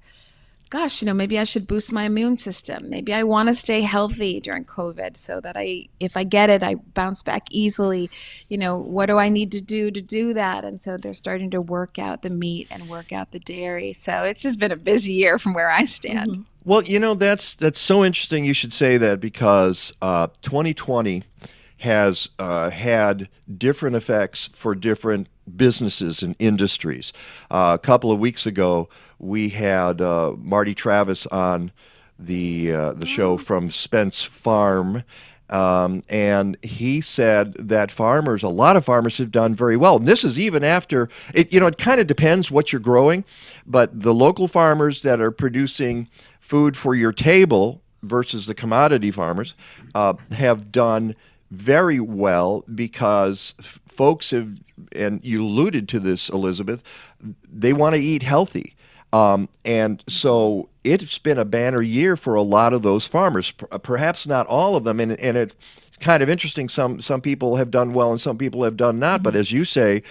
gosh, maybe I should boost my immune system. Maybe I want to stay healthy during COVID so that if I get it, I bounce back easily. What do I need to do that? And so they're starting to work out the meat and work out the dairy. So it's just been a busy year from where I stand. Well, that's so interesting you should say that, because 2020 has had different effects for different businesses and industries. A couple of weeks ago, we had Marty Travis on the show from Spence Farm, and he said that a lot of farmers have done very well. And this is even after, it kind of depends what you're growing, but the local farmers that are producing food for your table versus the commodity farmers have done very well, because folks have, and you alluded to this, Elysabeth, they want to eat healthy. And so it's been a banner year for a lot of those farmers, perhaps not all of them. And it's kind of interesting. Some people have done well and some people have done not. But as you say,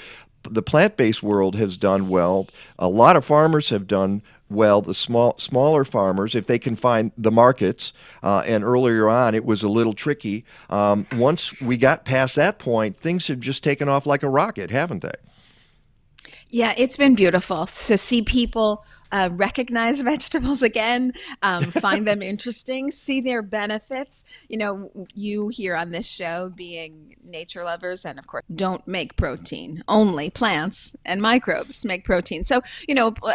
the plant-based world has done well. A lot of farmers have done well, the smaller farmers, if they can find the markets. And earlier on, it was a little tricky. Once we got past that point, things have just taken off like a rocket, haven't they? Yeah, it's been beautiful to see people recognize vegetables again, find them interesting, see their benefits. You here on this show, being nature lovers, and of course, don't make protein. Only plants and microbes make protein. So,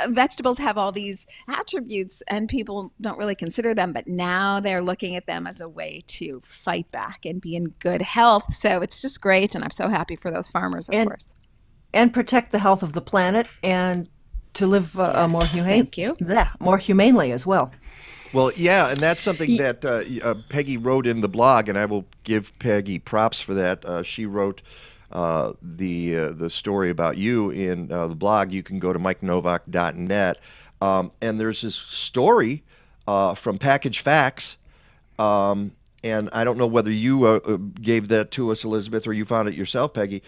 vegetables have all these attributes, and people don't really consider them, but now they're looking at them as a way to fight back and be in good health. So it's just great, and I'm so happy for those farmers, of course. And protect the health of the planet, and to live more more humanely as well. Well, yeah, and that's something that Peggy wrote in the blog, and I will give Peggy props for that. She wrote the story about you in the blog. You can go to MikeNowak.net, and there's this story from Package Facts. And I don't know whether you gave that to us, Elysabeth, or you found it yourself, Peggy.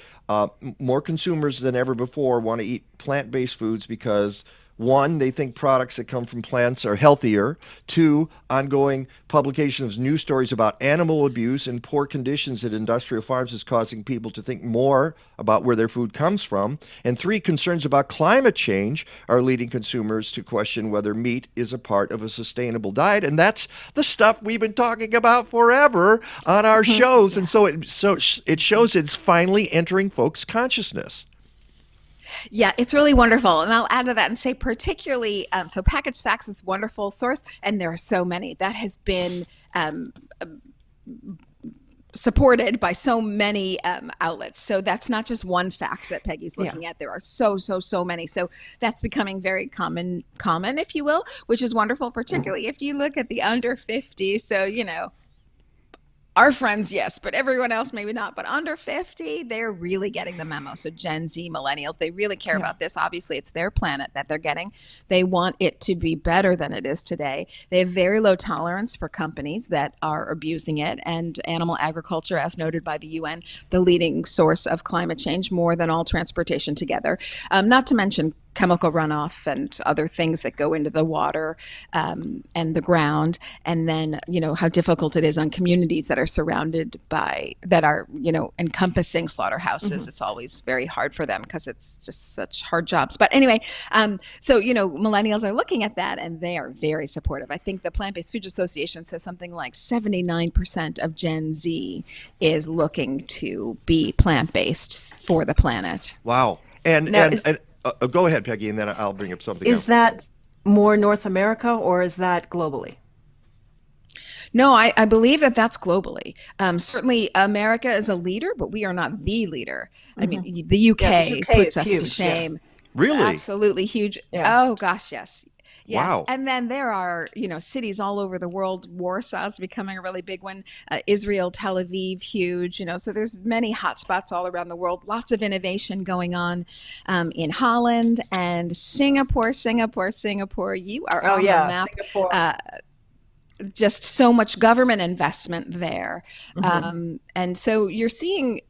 More consumers than ever before want to eat plant-based foods because, one, they think products that come from plants are healthier. Two, ongoing publication of news stories about animal abuse and poor conditions at industrial farms is causing people to think more about where their food comes from. And three, concerns about climate change are leading consumers to question whether meat is a part of a sustainable diet. And that's the stuff we've been talking about forever on our shows. And so it shows it's finally entering folks' consciousness. Yeah, it's really wonderful. And I'll add to that and say particularly, so Packaged Facts is a wonderful source, and there are so many. That has been supported by so many outlets. So that's not just one fact that Peggy's looking at. There are so many. So that's becoming very common, if you will, which is wonderful, particularly if you look at the under 50. So, our friends, yes, but everyone else maybe not. But under 50, they're really getting the memo. So Gen Z, millennials, they really care about this. Obviously, it's their planet that they're getting. They want it to be better than it is today. They have very low tolerance for companies that are abusing it. And animal agriculture, as noted by the UN, the leading source of climate change, more than all transportation together. Not to mention chemical runoff and other things that go into the water and the ground, and then how difficult it is on communities that are surrounded by encompassing slaughterhouses. It's always very hard for them because it's just such hard jobs. But anyway, so millennials are looking at that and they are very supportive. I think the Plant-Based Foods Association says something like 79% of Gen Z is looking to be plant-based for the planet. Wow. And Now, go ahead, Peggy, and then I'll bring up something else. Is that more North America or is that globally? No, I believe that that's globally. Certainly, America is a leader, but we are not the leader. I mean, the UK, puts us to shame. Yeah. Really? Absolutely huge. Yeah. Oh, gosh, yes. Yes. Wow. And then there are, cities all over the world. Warsaw's becoming a really big one. Israel, Tel Aviv, huge. So there's many hotspots all around the world. Lots of innovation going on in Holland and Singapore. You are on the map. Singapore. Just so much government investment there. And so you're seeing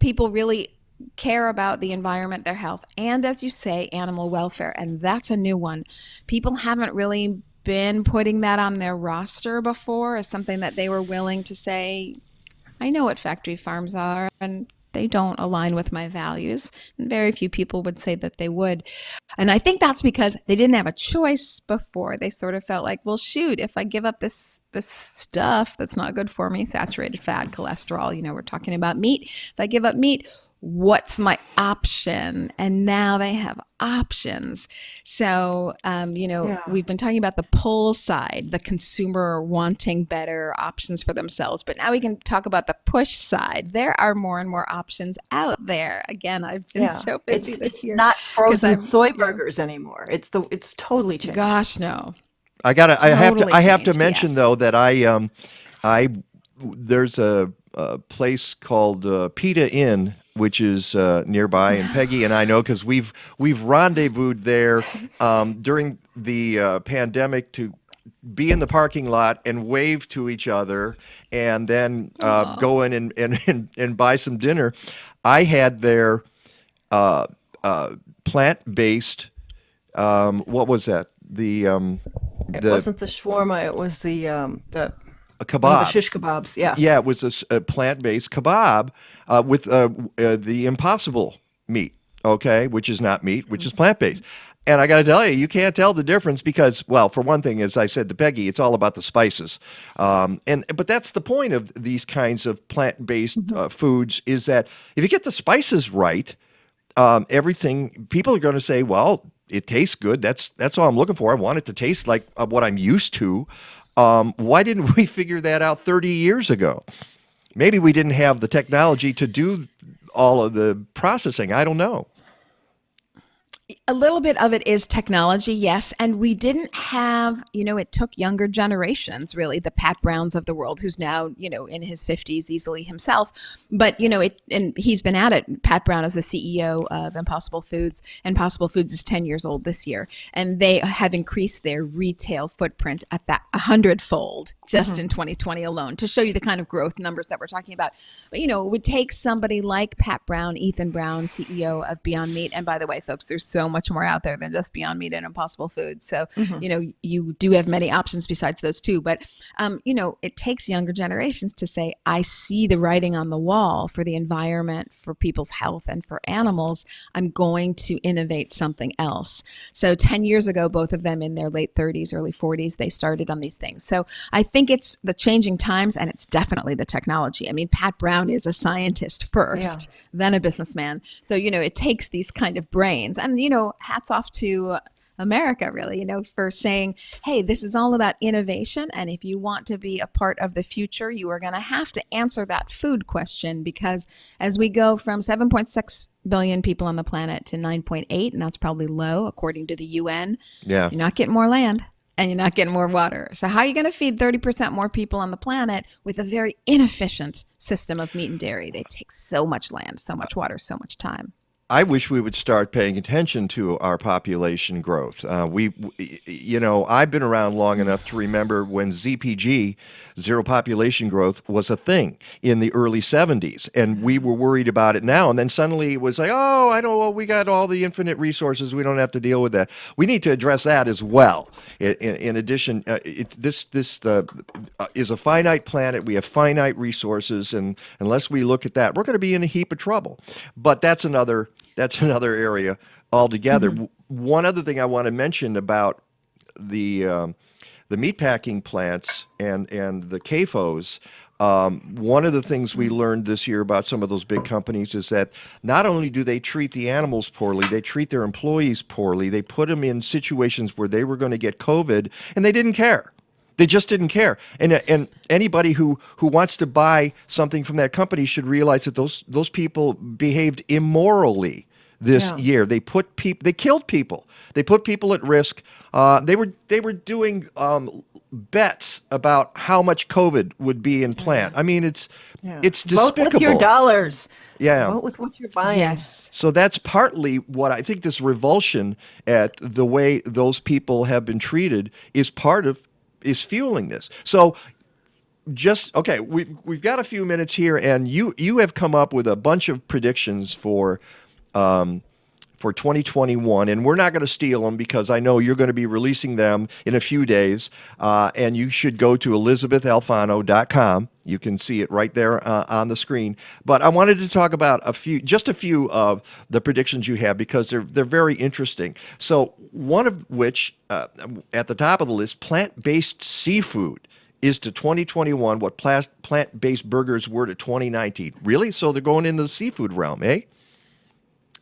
people really care about the environment, their health, and as you say, animal welfare. And that's a new one. People haven't really been putting that on their roster before as something that they were willing to say, I know what factory farms are and they don't align with my values. And very few people would say that they would. And I think that's because they didn't have a choice before. They sort of felt like, well, shoot, if I give up this stuff that's not good for me, saturated fat, cholesterol, we're talking about meat. If I give up meat, what's my option? And now they have options. So, we've been talking about the pull side, the consumer wanting better options for themselves. But now we can talk about the push side. There are more and more options out there. Again, I've been so busy this year. It's not frozen soy burgers anymore. It's totally changed. Gosh, no. I have to mention though that there's a place called Pita Inn, which is nearby, and Peggy and I know because we've rendezvoused there during the pandemic to be in the parking lot and wave to each other, and then go in and buy some dinner. I had their plant-based. What was that? It wasn't the shawarma. It was the a kebab. The shish kebabs, yeah. Yeah, it was a plant-based kebab with the impossible meat, okay, which is not meat, which is plant-based. And I got to tell you can't tell the difference because, well, for one thing, as I said to Peggy, it's all about the spices. But that's the point of these kinds of plant-based foods is that if you get the spices right, people are going to say, well, it tastes good. That's all I'm looking for. I want it to taste like what I'm used to. Why didn't we figure that out 30 years ago? Maybe we didn't have the technology to do all of the processing. I don't know. A little bit of it is technology, yes. And we didn't have, it took younger generations, really, the Pat Browns of the world, who's now, in his 50s easily himself. But, and he's been at it. Pat Brown is the CEO of Impossible Foods. Impossible Foods is 10 years old this year. And they have increased their retail footprint at that 100-fold just in 2020 alone, to show you the kind of growth numbers that we're talking about. But, it would take somebody like Pat Brown, Ethan Brown, CEO of Beyond Meat. And by the way, folks, there's so much more out there than just Beyond Meat and Impossible Foods. So, you do have many options besides those two. But, it takes younger generations to say, I see the writing on the wall for the environment, for people's health, and for animals. I'm going to innovate something else. So 10 years ago, both of them in their late 30s, early 40s, they started on these things. So I think it's the changing times, and it's definitely the technology. I mean, Pat Brown is a scientist first, then a businessman. So, it takes these kind of brains. And, hats off to America, really, for saying, hey, this is all about innovation. And if you want to be a part of the future, you are going to have to answer that food question, because as we go from 7.6 billion people on the planet to 9.8, and that's probably low, according to the UN, you're not getting more land. And you're not getting more water. So how are you going to feed 30% more people on the planet with a very inefficient system of meat and dairy? They take so much land, so much water, so much time. I wish we would start paying attention to our population growth. I've been around long enough to remember when ZPG, zero population growth, was a thing in the early 70s, and we were worried about it now. And then suddenly it was like, oh, I know, well, we got all the infinite resources. We don't have to deal with that. We need to address that as well. In addition, this is a finite planet. We have finite resources, and unless we look at that, we're going to be in a heap of trouble. But that's another area altogether. One other thing I want to mention about the meatpacking plants and the CAFOs. One of the things we learned this year about some of those big companies is that not only do they treat the animals poorly, they treat their employees poorly. They put them in situations where they were going to get COVID, and they didn't care. They just didn't care. And anybody who wants to buy something from that company should realize that those people behaved immorally this year. They killed people. They put people at risk. They were doing bets about how much COVID would be in plant. I mean, it's despicable. Vote with your dollars. Yeah. Vote with what you're buying. Yes. So that's partly what I think this revulsion at the way those people have been treated is fueling this. So we've got a few minutes here, and you have come up with a bunch of predictions for 2021, and we're not going to steal them because I know you're going to be releasing them in a few days, and you should go to ElysabethAlfano.com. You can see it right there on the screen. But I wanted to talk about a few of the predictions you have because they're very interesting. So one of which, at the top of the list, plant-based seafood is to 2021 what plant-based burgers were to 2019. Really? So they're going into the seafood realm, eh?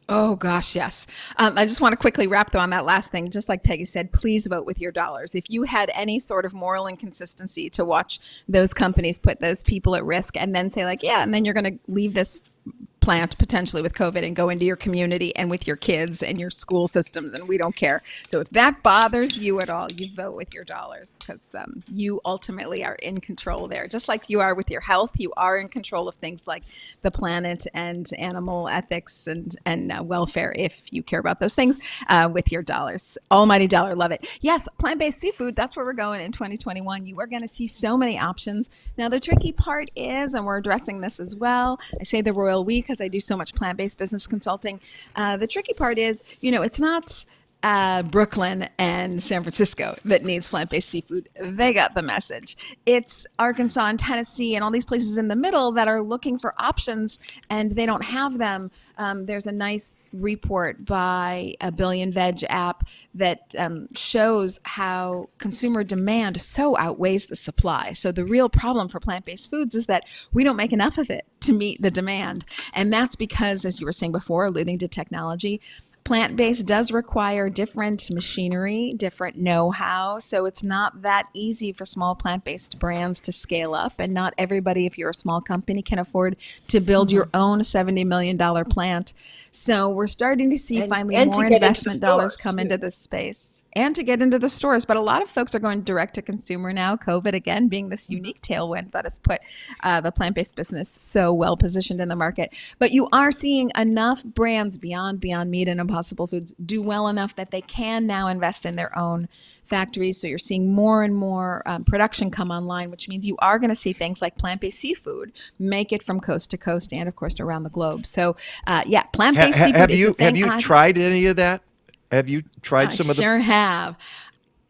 Oh, gosh, yes. I just want to quickly wrap, though, on that last thing. Just like Peggy said, please vote with your dollars. If you had any sort of moral inconsistency to watch those companies put those people at risk and then say, like, yeah, and then you're going to leave this plant potentially with COVID and go into your community and with your kids and your school systems, and we don't care. So if that bothers you at all, you vote with your dollars because you ultimately are in control there. Just like you are with your health, you are in control of things like the planet and animal ethics and welfare if you care about those things with your dollars. Almighty dollar, love it. Yes, plant-based seafood, that's where we're going in 2021. You are going to see so many options. Now the tricky part is, and we're addressing this as well, I say the royal we because I do so much plant-based business consulting. The tricky part is, it's not Brooklyn and San Francisco that needs plant-based seafood. They got the message. It's Arkansas and Tennessee and all these places in the middle that are looking for options and they don't have them. There's a nice report by a Billion Veg app that shows how consumer demand so outweighs the supply. So the real problem for plant-based foods is that we don't make enough of it to meet the demand. And that's because, as you were saying before, alluding to technology, plant-based does require different machinery, different know-how, so it's not that easy for small plant-based brands to scale up, and not everybody, if you're a small company, can afford to build your own $70 million plant. So we're starting to see finally more investment dollars come into this space. And to get into the stores. But a lot of folks are going direct to consumer now, COVID again being this unique tailwind that has put the plant-based business so well positioned in the market. But you are seeing enough brands beyond Meat and Impossible Foods do well enough that they can now invest in their own factories. So you're seeing more and more production come online, which means you are going to see things like plant-based seafood make it from coast to coast and, of course, around the globe. So, plant-based seafood have you tried any of that? Have you tried some of the? Sure have.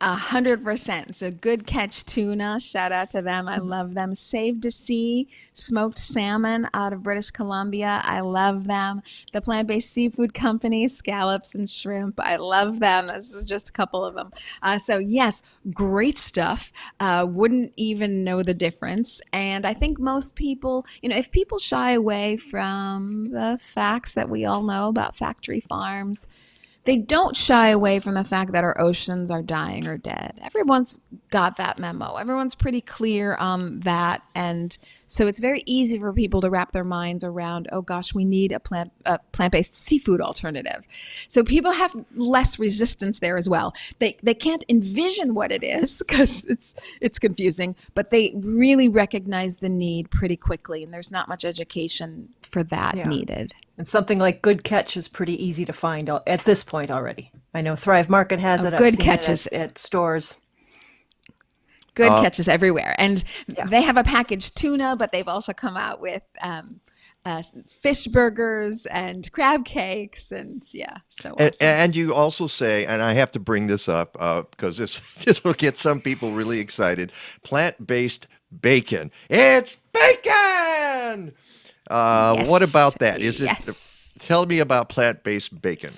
100%. So Good Catch Tuna, shout out to them. I love them. Save to Sea, smoked salmon out of British Columbia. I love them. The plant-based seafood company, scallops and shrimp. I love them. This is just a couple of them. So yes, great stuff. Wouldn't even know the difference. And I think most people, if people shy away from the facts that we all know about factory farms, they don't shy away from the fact that our oceans are dying or dead. Everyone's got that memo. Everyone's pretty clear on that. And so it's very easy for people to wrap their minds around, oh gosh, we need a plant-based seafood alternative. So people have less resistance there as well. They can't envision what it is because it's confusing, but they really recognize the need pretty quickly. And there's not much education for that Yeah. needed. And something like Good Catch is pretty easy to find at this point already. I know Thrive Market has it. I've Good seen Catch it is at stores. Good Catches everywhere. And Yeah. they have a packaged tuna, but they've also come out with fish burgers and crab cakes. And yeah, so awesome. And you also say, and I have to bring this up because this will get some people really excited, plant-based bacon. It's bacon! Yes. What about that? Is it? Yes. Tell me about plant-based bacon.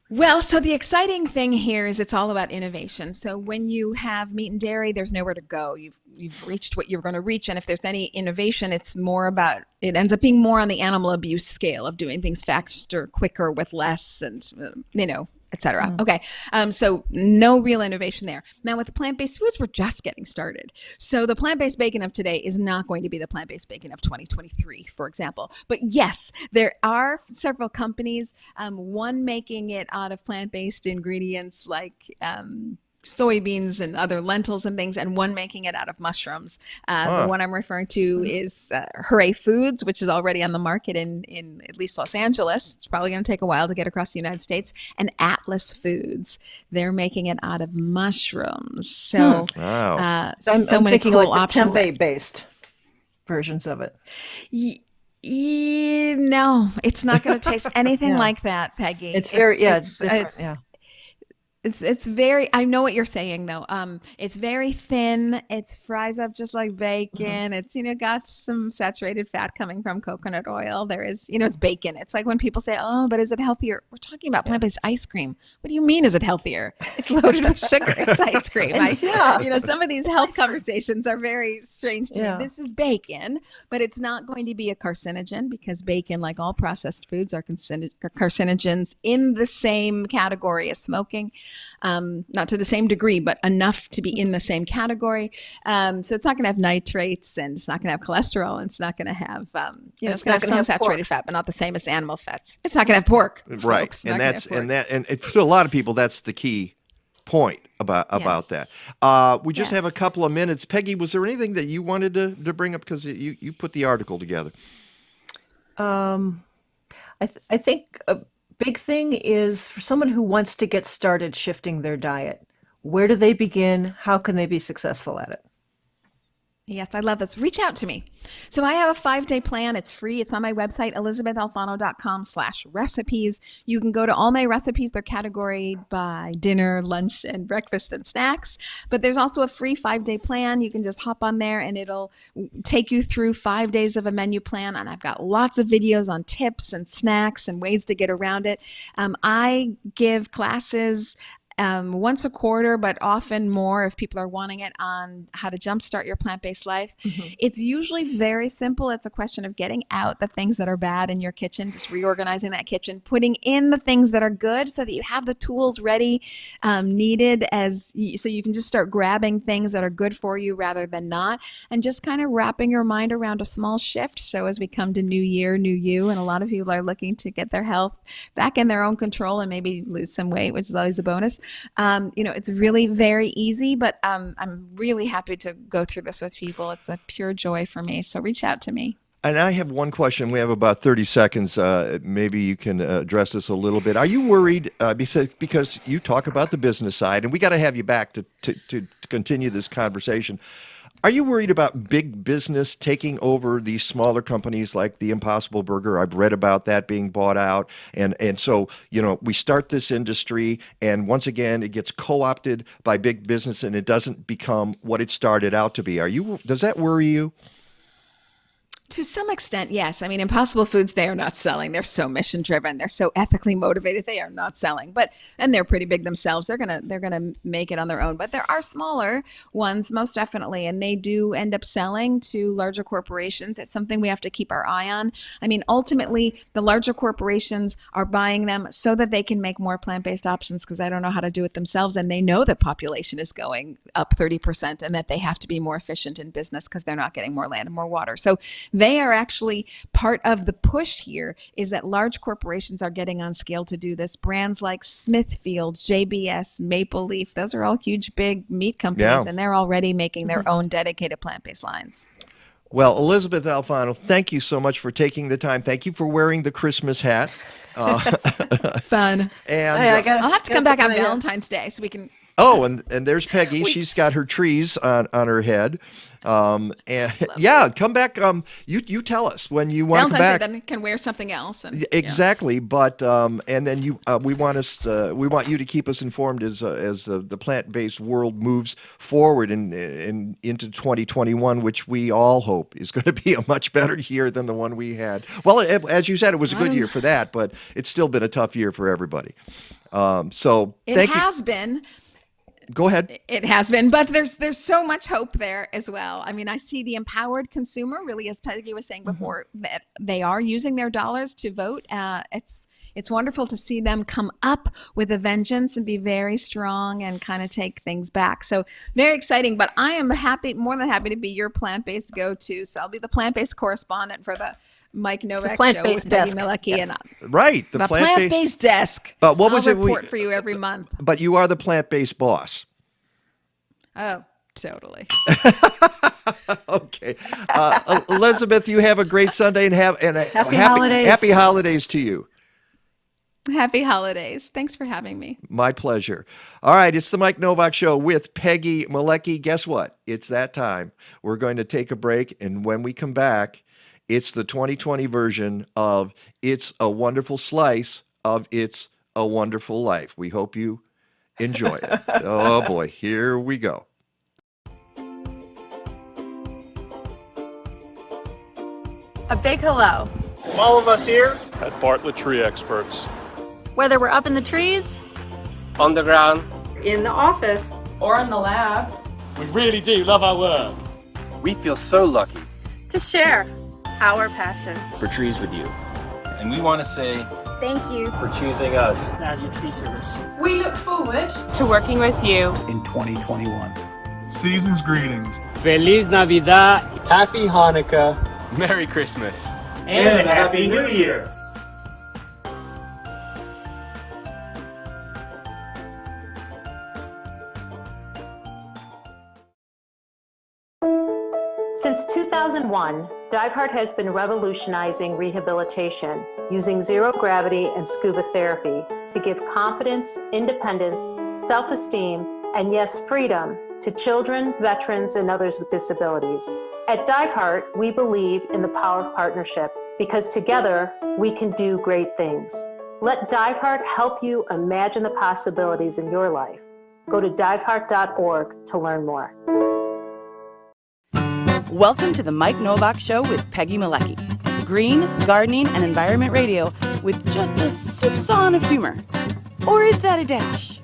Well, so the exciting thing here is it's all about innovation. So when you have meat and dairy, there's nowhere to go. You've reached what you're going to reach, and if there's any innovation, it ends up being more on the animal abuse scale of doing things faster, quicker, with less, and et cetera. Okay. So no real innovation there. Now with the plant-based foods, we're just getting started. So the plant-based bacon of today is not going to be the plant-based bacon of 2023, for example. But yes, there are several companies, one making it out of plant-based ingredients like soybeans and other lentils and things, and one making it out of mushrooms. The one I'm referring to is Hooray Foods, which is already on the market in at least Los Angeles. It's probably going to take a while to get across the United States. And Atlas Foods, they're making it out of mushrooms. So, Wow. I'm many thinking cool like the options. tempeh-based versions of it. No, it's not going to taste anything Yeah. like that, Peggy. It's very different. Yeah. It's very, I know what you're saying though. It's very thin. It fries up just like bacon. It's, got some saturated fat coming from coconut oil. There is, it's bacon. It's like when people say, oh, but is it healthier? We're talking about plant-based ice cream. What do you mean, is it healthier? It's loaded with sugar. It's ice cream. Some of these health conversations are very strange to me. This is bacon, but it's not going to be a carcinogen because bacon, like all processed foods, are carcinogens in the same category as smoking. Not to the same degree, but enough to be in the same category. So it's not going to have nitrates, and it's not going to have cholesterol, and it's not going to have, it's going to have some saturated fat, but not the same as animal fats. It's not going to have pork, Right. folks. And Not gonna have pork. and for a lot of people, that's the key point about Yes. that. We just Yes. have a couple of minutes. Peggy, was there anything that you wanted to bring up? Because you put the article together. I think a big thing is for someone who wants to get started shifting their diet. Where do they begin? How can they be successful at it? Yes, I love this. Reach out to me. So I have a 5-day plan. It's free. It's on my website, ElisabethAlfano.com/recipes. You can go to all my recipes. They're categorized by dinner, lunch, and breakfast and snacks. But there's also a free 5-day plan. You can just hop on there and it'll take you through 5 days of a menu plan. And I've got lots of videos on tips and snacks and ways to get around it. I give classes once a quarter, but often more if people are wanting it, on how to jumpstart your plant-based life. It's usually very simple. It's a question of getting out the things that are bad in your kitchen, just reorganizing that kitchen, putting in the things that are good so that you have the tools ready needed so you can just start grabbing things that are good for you rather than not, and just kind of wrapping your mind around a small shift. So as we come to New Year, New You, and a lot of people are looking to get their health back in their own control and maybe lose some weight, which is always a bonus. It's really very easy, but I'm really happy to go through this with people. It's a pure joy for me. So reach out to me. And I have one question. We have about 30 seconds. Maybe you can address this a little bit. Are you worried, because you talk about the business side, and we got to have you back to continue this conversation. Are you worried about big business taking over these smaller companies like the Impossible Burger? I've read about that being bought out. And so, we start this industry, and once again, it gets co-opted by big business, and it doesn't become what it started out to be. Does that worry you? To some extent, yes. I mean, Impossible Foods, they are not selling. They're so mission driven. They're so ethically motivated. They are not selling. And they're pretty big themselves. They're gonna make it on their own. But there are smaller ones, most definitely, and they do end up selling to larger corporations. It's something we have to keep our eye on. I mean, ultimately, the larger corporations are buying them so that they can make more plant-based options, because they don't know how to do it themselves, and they know that population is going up 30%, and that they have to be more efficient in business because they're not getting more land and more water. So they are actually part of the push here, is that large corporations are getting on scale to do this. Brands like Smithfield, JBS, Maple Leaf, those are all huge, big meat companies, and they're already making their own dedicated plant-based lines. Well, Elysabeth Alfano, thank you so much for taking the time. Thank you for wearing the Christmas hat. Fun. And I'll have to come back on Valentine's Day so we can. Oh, and there's Peggy. She's got her trees on her head. And yeah, come back. You tell us when you want to come back. Then can wear something else. And, exactly, but and then we want you to keep us informed as the plant-based world moves forward and into 2021, which we all hope is going to be a much better year than the one we had. Well, as you said, it was a good year for that, but it's still been a tough year for everybody. So thank you. It has been. Go ahead. It has been, but there's so much hope there as well. I mean, I see the empowered consumer, really, as Peggy was saying before, that they are using their dollars to vote. It's wonderful to see them come up with a vengeance and be very strong and kind of take things back. So very exciting. But I am more than happy to be your plant-based go-to. So I'll be the plant-based correspondent for the Mike Nowak show with Peggy Malecki. Yes. Right, the plant-based desk. But what was I'll report for you every month. But you are the plant-based boss. Oh, totally. Okay, Elysabeth, you have a great Sunday and happy holidays. Happy holidays to you. Happy holidays. Thanks for having me. My pleasure. All right, it's the Mike Nowak Show with Peggy Malecki. Guess what? It's that time. We're going to take a break, and when we come back, it's the 2020 version of It's a Wonderful Slice of It's a Wonderful Life. We hope you enjoy it. Oh boy, here we go. A big hello. From all of us here at Bartlett Tree Experts. Whether we're up in the trees, on the ground, in the office, or in the lab, we really do love our work. We feel so lucky to share our passion for trees with you. And we want to say thank you for choosing us as your tree service. We look forward to working with you in 2021. Season's greetings. Feliz Navidad. Happy Hanukkah. Merry Christmas. And Happy New Year. Since 2001, DiveHeart has been revolutionizing rehabilitation using zero gravity and scuba therapy to give confidence, independence, self-esteem, and yes, freedom to children, veterans, and others with disabilities. At DiveHeart, we believe in the power of partnership because together we can do great things. Let DiveHeart help you imagine the possibilities in your life. Go to diveheart.org to learn more. Welcome to the Mike Nowak Show with Peggy Malecki. Green, gardening, and environment radio with just a soupçon of humor. Or is that a dash?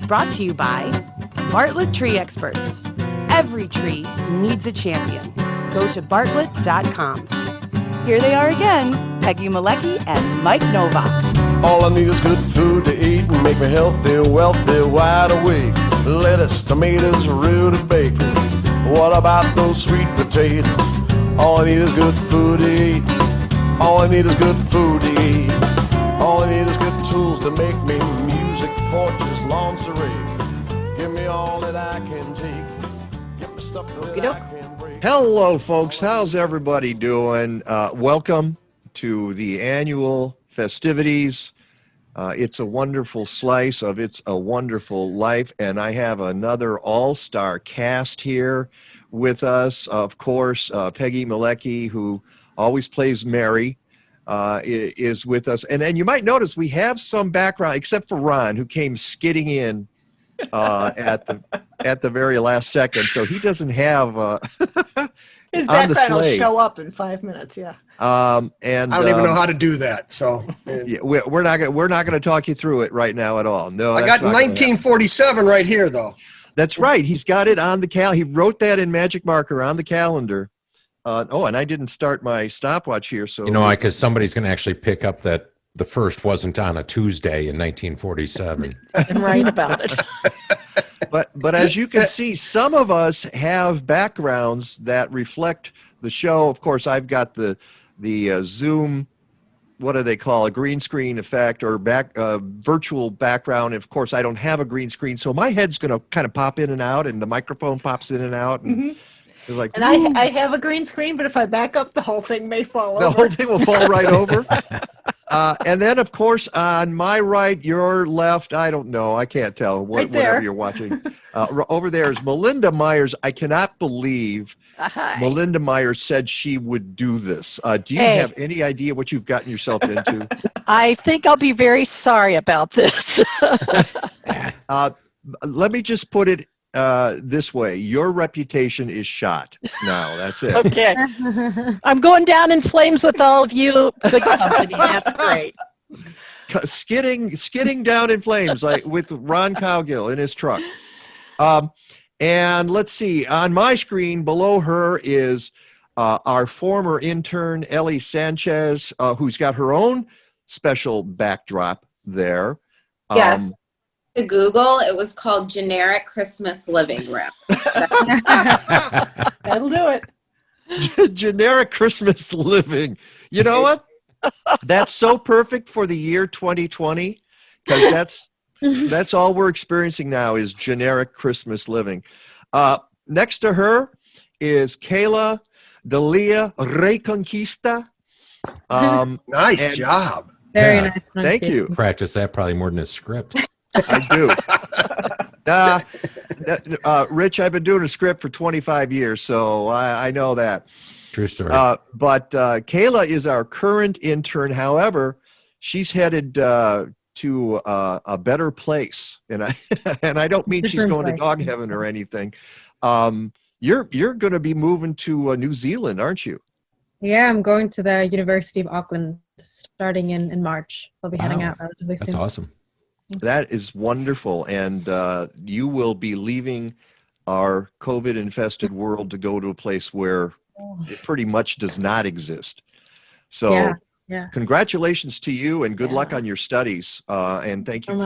Brought to you by Bartlett Tree Experts. Every tree needs a champion. Go to bartlett.com. Here they are again, Peggy Malecki and Mike Nowak. All I need is good food to eat and make me healthy, wealthy, wide awake. Lettuce, tomatoes, rooted bacon. What about those sweet potatoes? All I need is good food to eat. All I need is good food to eat. All I need is good tools to make me music, porches, lawn serene. Give me all that I can take. Give me stuff that I can break. Hello, folks. How's everybody doing? Welcome to the annual festivities. It's a wonderful slice of It's a Wonderful Life, and I have another all-star cast here with us. Of course, Peggy Malecki, who always plays Mary, is with us. And then you might notice we have some background, except for Ron, who came skidding in at the very last second, so he doesn't have his background will show up in 5 minutes. Yeah. And I don't even know how to do that. So yeah, we're not going to talk you through it right now at all. No, I got 1947 right here, though. That's right. He's got it on the He wrote that in magic marker on the calendar. And I didn't start my stopwatch here, so because somebody's going to actually pick up that the first wasn't on a Tuesday in 1947. And write about it. But as you can see, some of us have backgrounds that reflect the show. Of course, I've got the Zoom, what do they call, a green screen effect or virtual background. Of course, I don't have a green screen, so my head's going to kind of pop in and out, and the microphone pops in and out. And It's like, And I have a green screen, but if I back up, the whole thing may fall over. the whole thing will fall right over. And then, of course, on my right, your left, I don't know. I can't tell whatever you're watching. Over there is Melinda Myers. I cannot believe Melinda Myers said she would do this. Do you have any idea what you've gotten yourself into? I think I'll be very sorry about this. Let me just put it this way. Your reputation is shot now. That's it. Okay. I'm going down in flames with all of you. Good company. That's great. Skidding down in flames like with Ron Cowgill in his truck. And let's see, on my screen below her is our former intern, Ellie Sanchez, who's got her own special backdrop there. Yes. To Google, it was called Generic Christmas Living Room. That'll do it. Generic Christmas living. You know what? That's so perfect for the year 2020, because that's all we're experiencing now is generic Christmas living. Next to her is Kayla Delia Reconquista. Nice job. Very nice. Thank you. Practice that probably more than a script. I do. Rich, I've been doing a script for 25 years, so I know that. True story. But Kayla is our current intern. However, she's headed to a better place, and I don't mean she's going to dog heaven or anything. You're going to be moving to New Zealand, aren't you? Yeah, I'm going to the University of Auckland starting in March. I'll be heading out relatively soon. That's awesome. That is wonderful, and you will be leaving our COVID-infested world to go to a place where it pretty much does not exist. So congratulations to you, and good luck on your studies, and thank you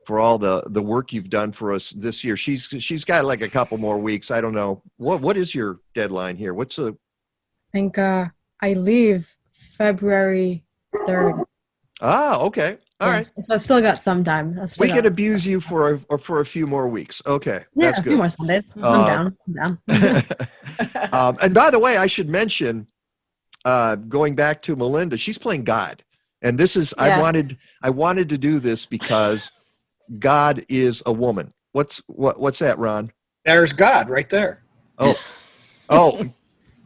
for all the work you've done for us this year. She's got like a couple more weeks. I don't know. What is your deadline here? I think I leave February 3rd. Ah, okay. All right. So I've still got some time. We can abuse you for a few more weeks. Okay, yeah, that's good. A few more Sundays. I'm down. And by the way, I should mention, going back to Melinda, she's playing God, and this is I wanted to do this because God is a woman. What's that, Ron? There's God right there. Oh.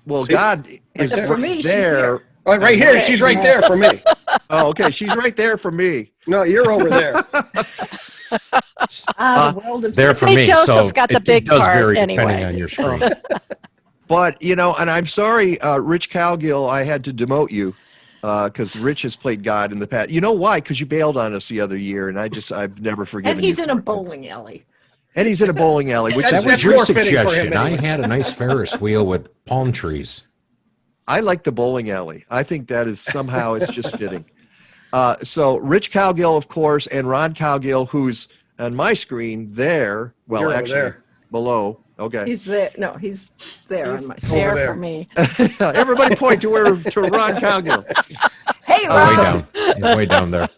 Well, God is there. For me, there. Oh, right here. She's right there for me. Oh, okay. She's right there for me. No, you're over there. The world of there for me. Joseph's So got the big does part vary anyway. depending on your screen. But, and I'm sorry, Rich Cowgill, I had to demote you because Rich has played God in the past. You know why? Because you bailed on us the other year, and I've never forgiven you. And he's in a bowling alley. And he's in a bowling alley. Which that is was your more fitting for him suggestion. anyway. I had a nice Ferris wheel with palm trees. I like the bowling alley. I think that is somehow it's just fitting. So Rich Cowgill, of course, and Ron Cowgill, who's on my screen there. Well, You're actually, there. below. Okay. He's there. No, he's there on my screen. There there. for me. Everybody point to Ron Cowgill. Hey, Way Ron. down. He's way down there.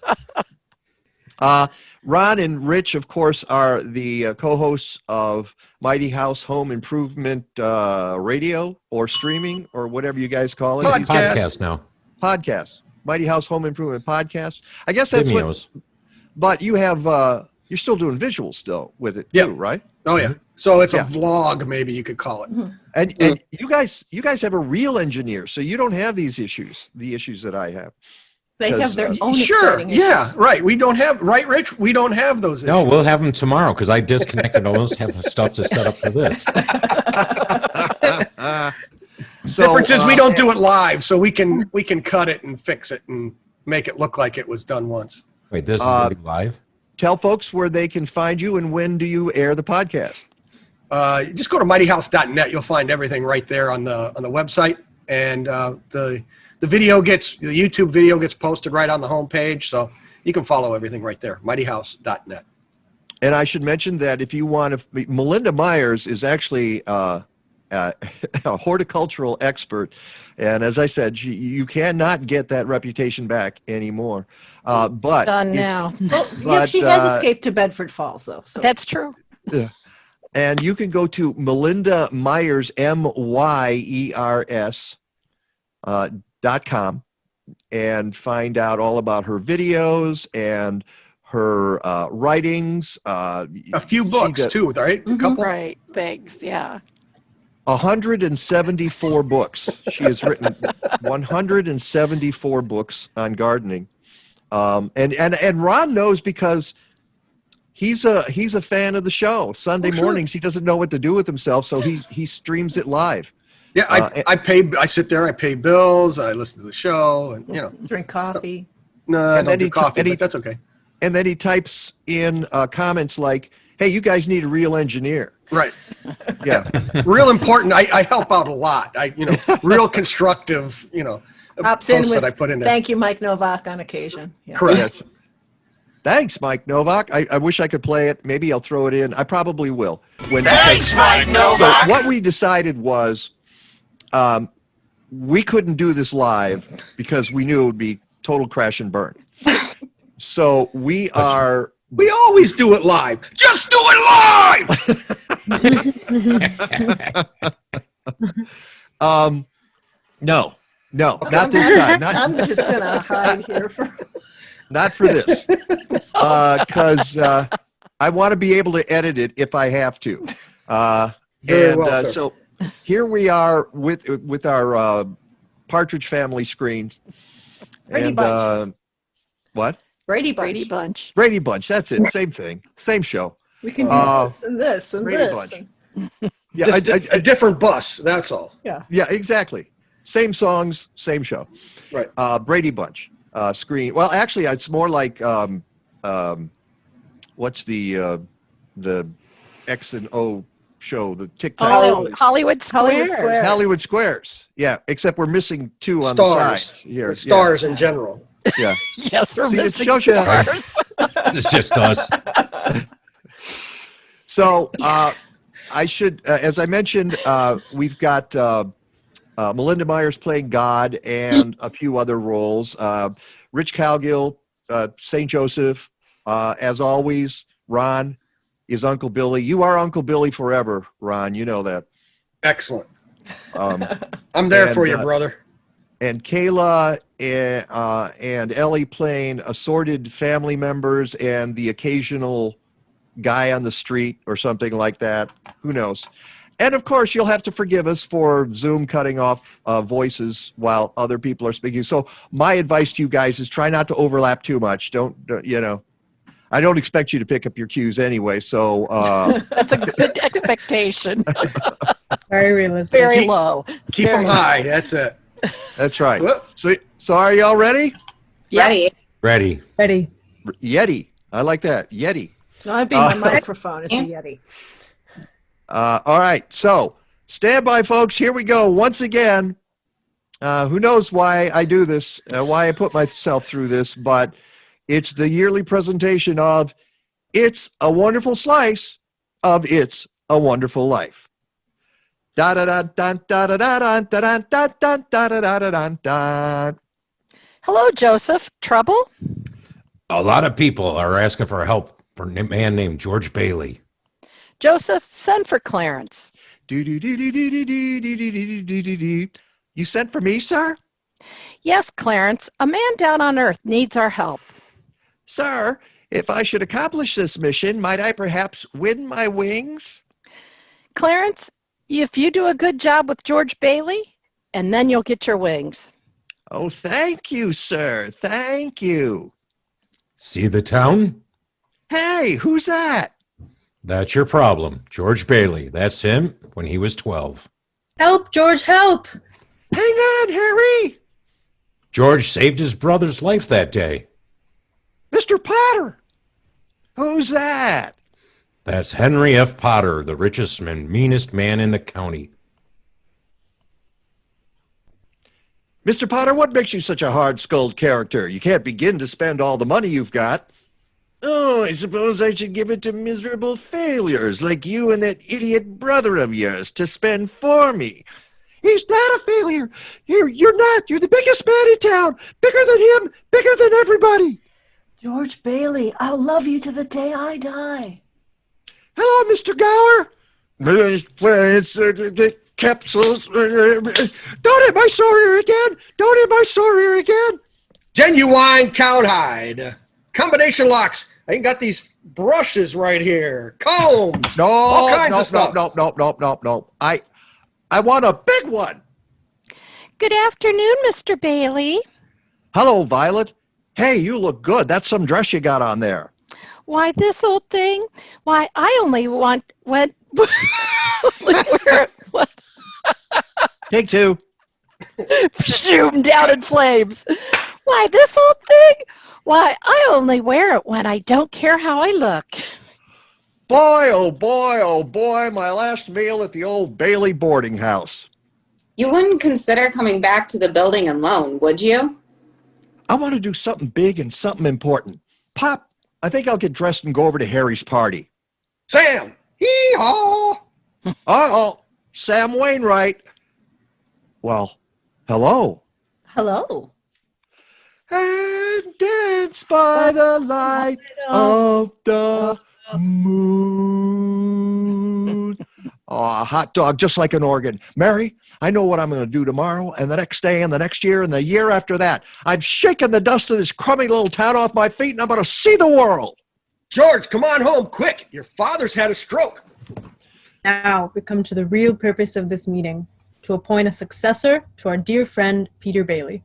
Ron and Rich, of course, are the co-hosts of Mighty House Home Improvement Radio or streaming or whatever you guys call it. Podcast now. Podcast. Mighty House Home Improvement Podcast. I guess that's Vimeos. But you have you're still doing visuals still with it too, right? Oh yeah. So it's a vlog, maybe you could call it. And you guys have a real engineer, so you don't have these issues, the issues that I have. They have their own Sure. exciting Yeah. issues. Right. We don't have Rich. We don't have those issues. No, we'll have them tomorrow because I disconnected almost have the stuff to set up for this. Difference is we don't do it live, so we can cut it and fix it and make it look like it was done once. Wait, this is gonna be live? Tell folks where they can find you and when do you air the podcast? Just go to mightyhouse.net. You'll find everything right there on the website, and the YouTube video gets posted right on the homepage, so you can follow everything right there. mightyhouse.net. And I should mention that if you want to, Melinda Myers is actually a horticultural expert, and as I said, you cannot get that reputation back anymore. But Done now. Well, yeah, she has escaped to Bedford Falls, though. So. That's true. And you can go to Melinda Myers, MYERS, .com and find out all about her videos and her writings. A few books too, right? A couple. Right. Thanks. Yeah. 174 books. She has written 174 books on gardening. And Ron knows because he's a fan of the show. Sunday mornings he doesn't know what to do with himself, so he streams it live. Yeah, I sit there, I pay bills, I listen to the show, and drink coffee. No, I don't do coffee, but that's okay. And then he types in comments like, "Hey, you guys need a real engineer." Right. Yeah. Real important. I help out a lot. Real constructive, Pops in posts with, that I put in there. thank you, Mike Nowak, on occasion. Yeah. Correct. Yes. Thanks, Mike Nowak. I wish I could play it. Maybe I'll throw it in. I probably will. Thanks, Mike Nowak. So what we decided was we couldn't do this live because we knew it would be total crash and burn. So we always do it live. Just do it live. No, not this time. I'm just gonna hide here for. Not for this, because I want to be able to edit it if I have to. So here we are with our Partridge Family screens. Brady and Bunch. What? Brady Bunch. Brady Bunch. That's it. Same thing. Same show. We can do this and this and Brady this. Bunch. And... Yeah, a different bus. That's all. Yeah. Yeah, exactly. Same songs, same show. Right. Brady Bunch. Screen. Well, actually, it's more like what's the X and O show, the TikTok. Oh, Hollywood Squares. Hollywood Squares. Yeah, except we're missing two on the Stars. sides here. Stars in general. Yeah. Yes, we're See, missing it shows you- stars. It's just us. So I should, as I mentioned, we've got Melinda Myers playing God and a few other roles. Rich Calgill, St. Joseph. As always, Ron is Uncle Billy. You are Uncle Billy forever, Ron. You know that. Excellent. I'm there for you, brother. And Kayla and Ellie playing assorted family members and the occasional guy on the street or something like that. Who knows? And of course, you'll have to forgive us for Zoom cutting off voices while other people are speaking. So my advice to you guys is try not to overlap too much. Don't I don't expect you to pick up your cues anyway. So that's a good expectation. Very realistic. Very low. Keep them high. That's it. That's right. So are y'all ready? Ready. Ready. Ready. Yeti. I like that. Yeti. No, I'd be my microphone. It's a Yeti. All right. So stand by, folks. Here we go. Once again, who knows why I do this, why I put myself through this, but it's the yearly presentation of It's a Wonderful Slice of It's a Wonderful Life. Hello, Joseph. Trouble? A lot of people are asking for help for a man named George Bailey. Joseph, send for Clarence. You sent for me, sir? Yes, Clarence. A man down on Earth needs our help. Sir, if I should accomplish this mission, might I perhaps win my wings? Clarence, if you do a good job with George Bailey, and then you'll get your wings. Oh, thank you, sir. Thank you. See the town? Hey, who's that? That's your problem. George Bailey. That's him when he was 12. Help, George, help! Hang on, Harry. George saved his brother's life that day. Mr. Potter. Who's that? That's Henry F. Potter, the richest and meanest man in the county. Mr. Potter, what makes you such a hard-skulled character? You can't begin to spend all the money you've got. Oh, I suppose I should give it to miserable failures like you and that idiot brother of yours to spend for me. He's not a failure. You're not. You're the biggest man in town. Bigger than him. Bigger than everybody. George Bailey, I'll love you to the day I die. Hello, Mr. Gower. Plants, capsules. Don't hit my sore again. Don't hit my sore again. Genuine cowhide. Combination locks. I even got these brushes right here. Combs. No, all kinds no, of stuff. No. I want a big one. Good afternoon, Mr. Bailey. Hello, Violet. Hey, you look good. That's some dress you got on there. Why, this old thing? Why, I only want what? Take two. Shoot him down in flames. Why, this old thing? Why, I only wear it when I don't care how I look. Boy, oh boy, my last meal at the old Bailey boarding house. You wouldn't consider coming back to the building alone, would you? I want to do something big and something important. Pop, I think I'll get dressed and go over to Harry's party. Sam! Hee-haw! Uh-oh, Sam Wainwright. Well, hello. Hello. And dance by the light of the moon. Oh, a hot dog, just like an organ. Mary, I know what I'm going to do tomorrow and the next day and the next year and the year after that. I'm shaking the dust of this crummy little town off my feet and I'm going to see the world. George, come on home, quick. Your father's had a stroke. Now we come to the real purpose of this meeting, to appoint a successor to our dear friend Peter Bailey.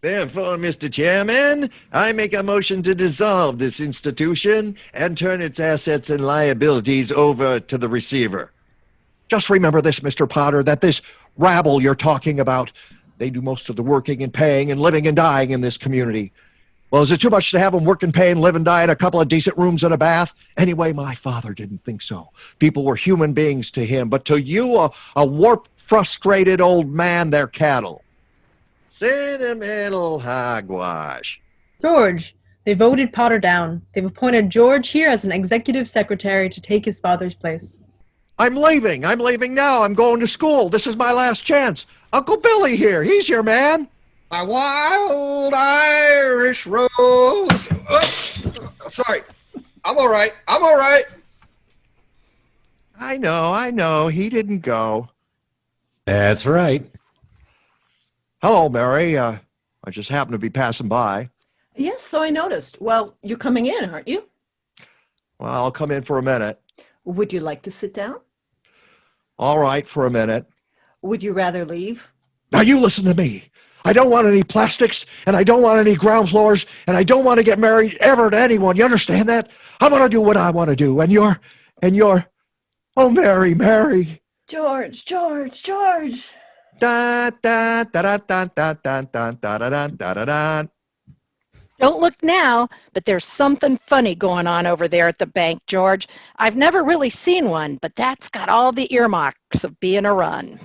Therefore, Mr. Chairman, I make a motion to dissolve this institution and turn its assets and liabilities over to the receiver. Just remember this, Mr. Potter, that this rabble you're talking about, they do most of the working and paying and living and dying in this community. Well, is it too much to have them work and pay and live and die in a couple of decent rooms and a bath? Anyway, my father didn't think so. People were human beings to him, but to you, a warped, frustrated old man, they're cattle. Sentimental hogwash. George, they voted Potter down. They've appointed George here as an executive secretary to take his father's place. I'm leaving now. I'm going to school. This is my last chance. Uncle Billy here. He's your man. My wild Irish rose. Oops. Sorry. I'm all right. I know. He didn't go. That's right. Hello, Mary. I just happened to be passing by. Yes, so I noticed. Well, you're coming in, aren't you? Well, I'll come in for a minute. Would you like to sit down? All right, for a minute. Would you rather leave? Now you listen to me. I don't want any plastics, and I don't want any ground floors, and I don't want to get married ever to anyone. You understand that? I'm going to do what I want to do, and you're, oh, Mary. George. Da da da da da da da da da da da da. Don't look now, but there's something funny going on over there at the bank, George. I've never really seen one, but that's got all the earmarks of being a run.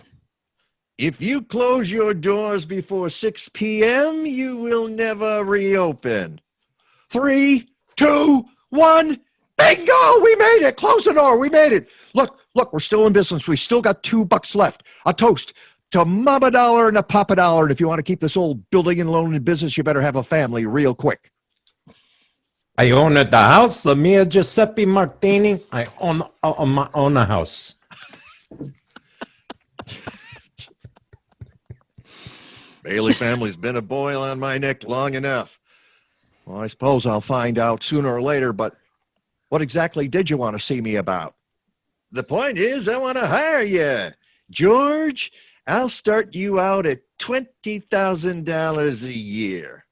If you close your doors before 6 p.m., you will never reopen. 3, 2, 1, bingo! We made it! Close the door, we made it! Look, we're still in business. We still got $2 left. A toast to Mama Dollar and a Papa Dollar. And if you want to keep this old building and loan in business, you better have a family real quick. I own the house of Mia Giuseppe Martini. I own a house. Bailey family's been a boil on my neck long enough. Well, I suppose I'll find out sooner or later, but what exactly did you want to see me about? The point is, I want to hire you. George, I'll start you out at $20,000 a year.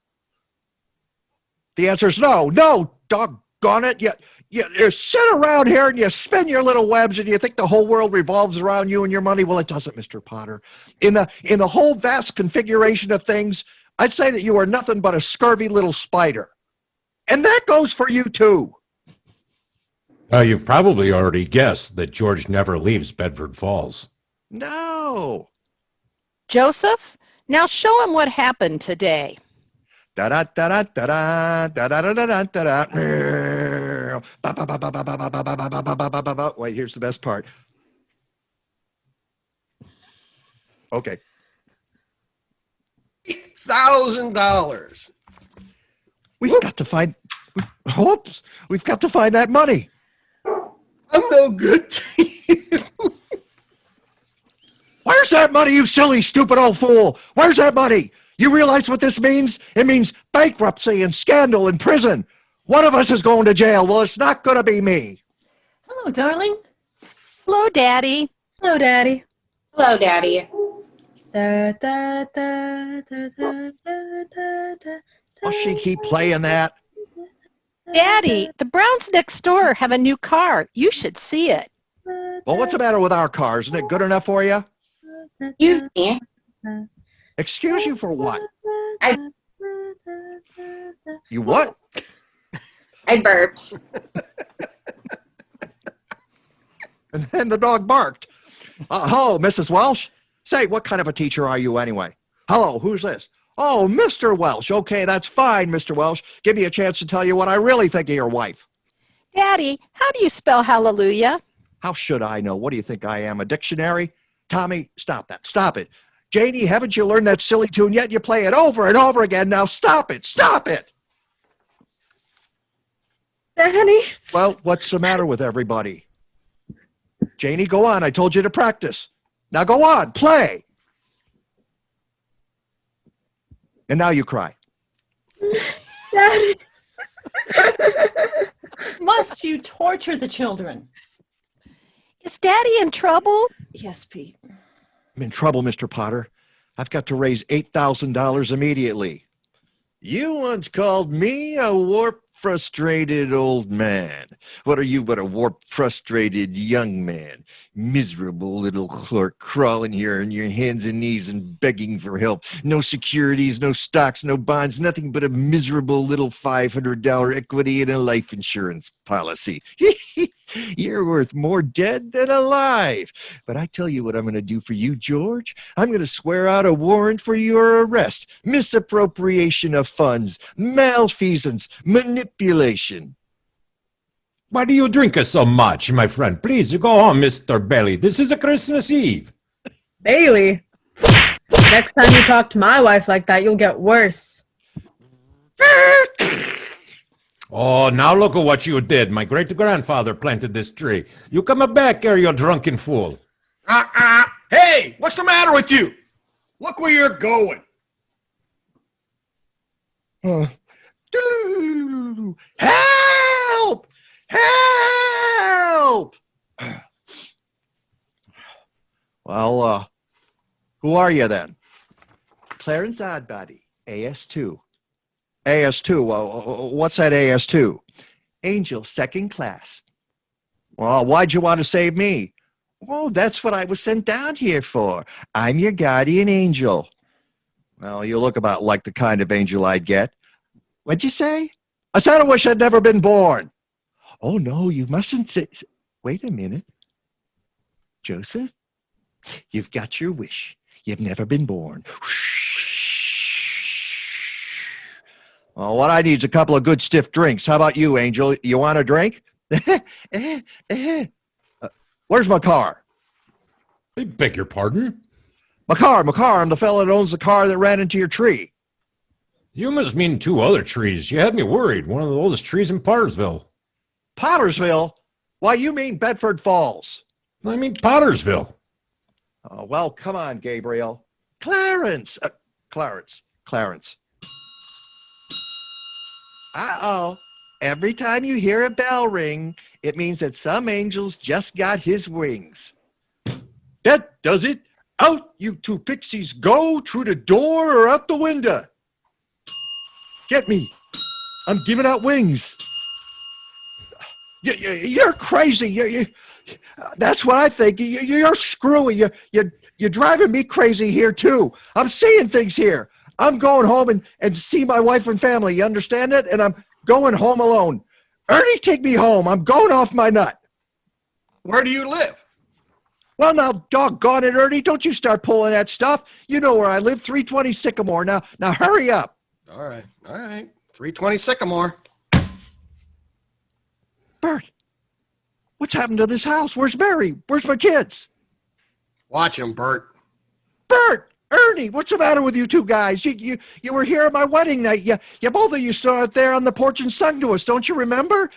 The answer is no, doggone it. You sit around here and you spin your little webs and you think the whole world revolves around you and your money. Well, it doesn't, Mr. Potter. In the whole vast configuration of things, I'd say that you are nothing but a scurvy little spider. And that goes for you too. You've probably already guessed that George never leaves Bedford Falls. No. Joseph, now show him what happened today. Wait, here's the best part. Okay. $8,000. We've got to find that money. I'm no good to you. Where's that money, you silly, stupid old fool? Where's that money? You realize what this means? It means bankruptcy and scandal and prison. One of us is going to jail. Well, it's not going to be me. Hello, darling. Hello, Daddy. Hello, Daddy. Hello, Daddy. Da, da, da, da, da, da, da, da. Does she keep playing that? Daddy, the Browns next door have a new car. You should see it. Well, what's the matter with our car? Isn't it good enough for you? Excuse me. Excuse you for what? I You what? burped. And then the dog barked. Hello, Mrs. Welsh. Say, what kind of a teacher are you anyway? Hello, who's this? Oh, Mr. Welsh. Okay, that's fine, Mr. Welsh. Give me a chance to tell you what I really think of your wife. Daddy, how do you spell hallelujah? How should I know? What do you think I am, a dictionary? Tommy, stop that. Stop it. Janie, haven't you learned that silly tune yet? You play it over and over again. Now stop it. Stop it. Daddy. Well, what's the matter with everybody? Janie, go on. I told you to practice. Now go on. Play. And now you cry. Daddy. Must you torture the children? Is Daddy in trouble? Yes, Pete. I'm in trouble, Mr. Potter. I've got to raise $8,000 immediately. You once called me a warp-frustrated old man. What are you but a warp-frustrated young man? Miserable little clerk crawling here on your hands and knees and begging for help. No securities, no stocks, no bonds, nothing but a miserable little $500 equity in a life insurance policy. You're worth more dead than alive. But I tell you what I'm going to do for you, George. I'm going to swear out a warrant for your arrest. Misappropriation of funds, malfeasance, manipulation. Why do you drink so much, my friend? Please, you go on, Mr. Bailey. This is a Christmas Eve. Bailey. Next time you talk to my wife like that, you'll get worse. Oh, now look at what you did. My great-grandfather planted this tree. You come back here, you drunken fool. Hey, what's the matter with you? Look where you're going. Help! Help! Well, who are you then? Clarence Oddbody, AS2. AS2, well, what's that AS2? Angel, second class. Well, why'd you want to save me? Oh, that's what I was sent down here for. I'm your guardian angel. Well, you look about like the kind of angel I'd get. What'd you say? I said I wish I'd never been born. Oh, no, you mustn't say. Wait a minute. Joseph, you've got your wish. You've never been born. Well, what I need is a couple of good stiff drinks. How about you, Angel? You want a drink? Where's my car? I beg your pardon? My car, I'm the fellow that owns the car that ran into your tree. You must mean two other trees. You had me worried. One of the oldest trees in Pottersville. Pottersville? Why, you mean Bedford Falls. I mean Pottersville. Oh, well, come on, Gabriel. Clarence. Clarence. Uh-oh. Every time you hear a bell ring, it means that some angel's just got his wings. That does it. Out, you two pixies, go through the door or out the window. Get me. I'm giving out wings. You're crazy. That's what I think. You're screwy. You're driving me crazy here, too. I'm seeing things here. I'm going home and see my wife and family. You understand it? And I'm going home alone. Ernie, take me home. I'm going off my nut. Where do you live? Well, now, doggone it, Ernie. Don't you start pulling that stuff. You know where I live, 320 Sycamore. Now hurry up. All right. 320 Sycamore. Bert, what's happened to this house? Where's Mary? Where's my kids? Watch him, Bert. Bert! Ernie, what's the matter with you two guys? You were here at my wedding night. You both of you stood out there on the porch and sung to us. Don't you remember?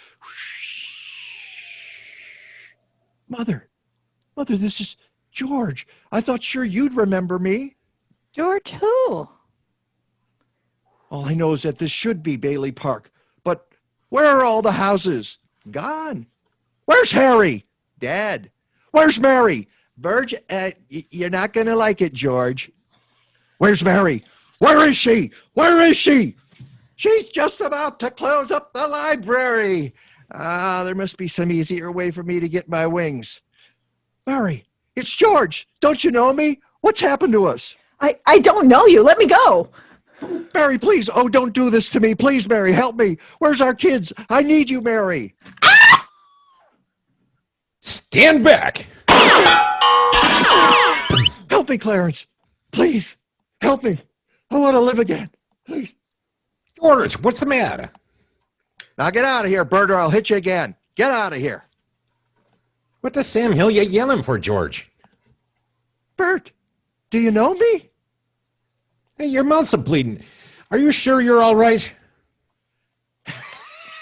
Mother, this is George. I thought sure you'd remember me. George who? All I know is that this should be Bailey Park. But where are all the houses? Gone. Where's Harry? Dead. Where's Mary? Burge, you're not going to like it, George. Where's Mary? Where is she? Where is she? She's just about to close up the library. There must be some easier way for me to get my wings. Mary, it's George. Don't you know me? What's happened to us? I don't know you. Let me go. Mary, please. Oh, don't do this to me. Please, Mary, help me. Where's our kids? I need you, Mary. Stand back. Help me, Clarence. Please, help me. I want to live again. Please. George, what's the matter? Now get out of here, Bert, or I'll hit you again. Get out of here. What does Sam Hill you yelling for, George? Bert, do you know me? Hey, your mouth's bleeding. Are you sure you're all right?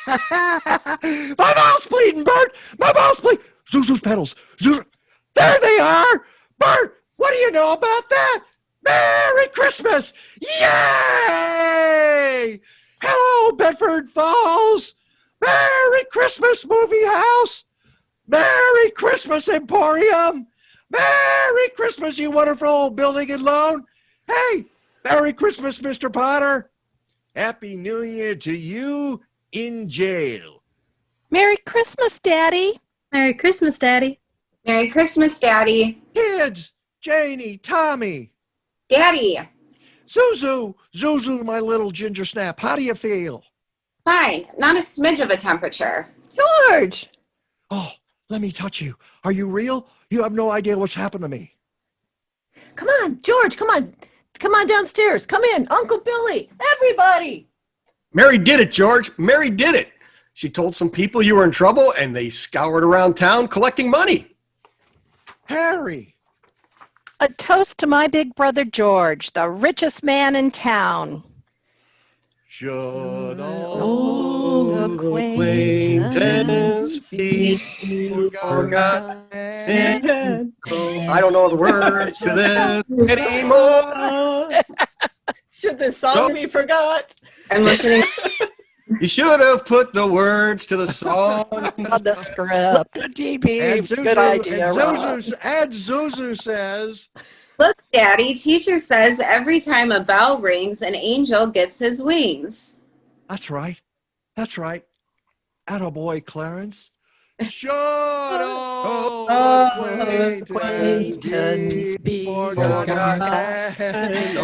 My mouth's bleeding, Bert. My mouth's bleeding. Zuzu's pedals. Zuzu. There they are. Bert, what do you know about that? Merry Christmas. Yay! Hello, Bedford Falls. Merry Christmas, movie house. Merry Christmas, Emporium. Merry Christmas, you wonderful old building and loan. Hey, Merry Christmas, Mr. Potter. Happy New Year to you in jail. Merry Christmas, Daddy. Merry Christmas, Daddy. Merry Christmas, Daddy. Kids, Janie, Tommy. Daddy. Zuzu, my little ginger snap. How do you feel? Fine. Not a smidge of a temperature. George. Oh, let me touch you. Are you real? You have no idea what's happened to me. Come on, George, come on. Come on downstairs. Come in. Uncle Billy. Everybody. Mary did it, George. Mary did it. She told some people you were in trouble, and they scoured around town collecting money. Harry. A toast to my big brother George, the richest man in town. Should old acquaintance be forgotten? I don't know the words to this anymore. Should this song be forgot? I'm listening. You should have put the words to the song on the script. GB, good idea. And Zuzu says, Look, Daddy, teacher says every time a bell rings, an angel gets his wings. That's right. That's right. Attaboy, Clarence. Should old acquaintance be forgotten? Is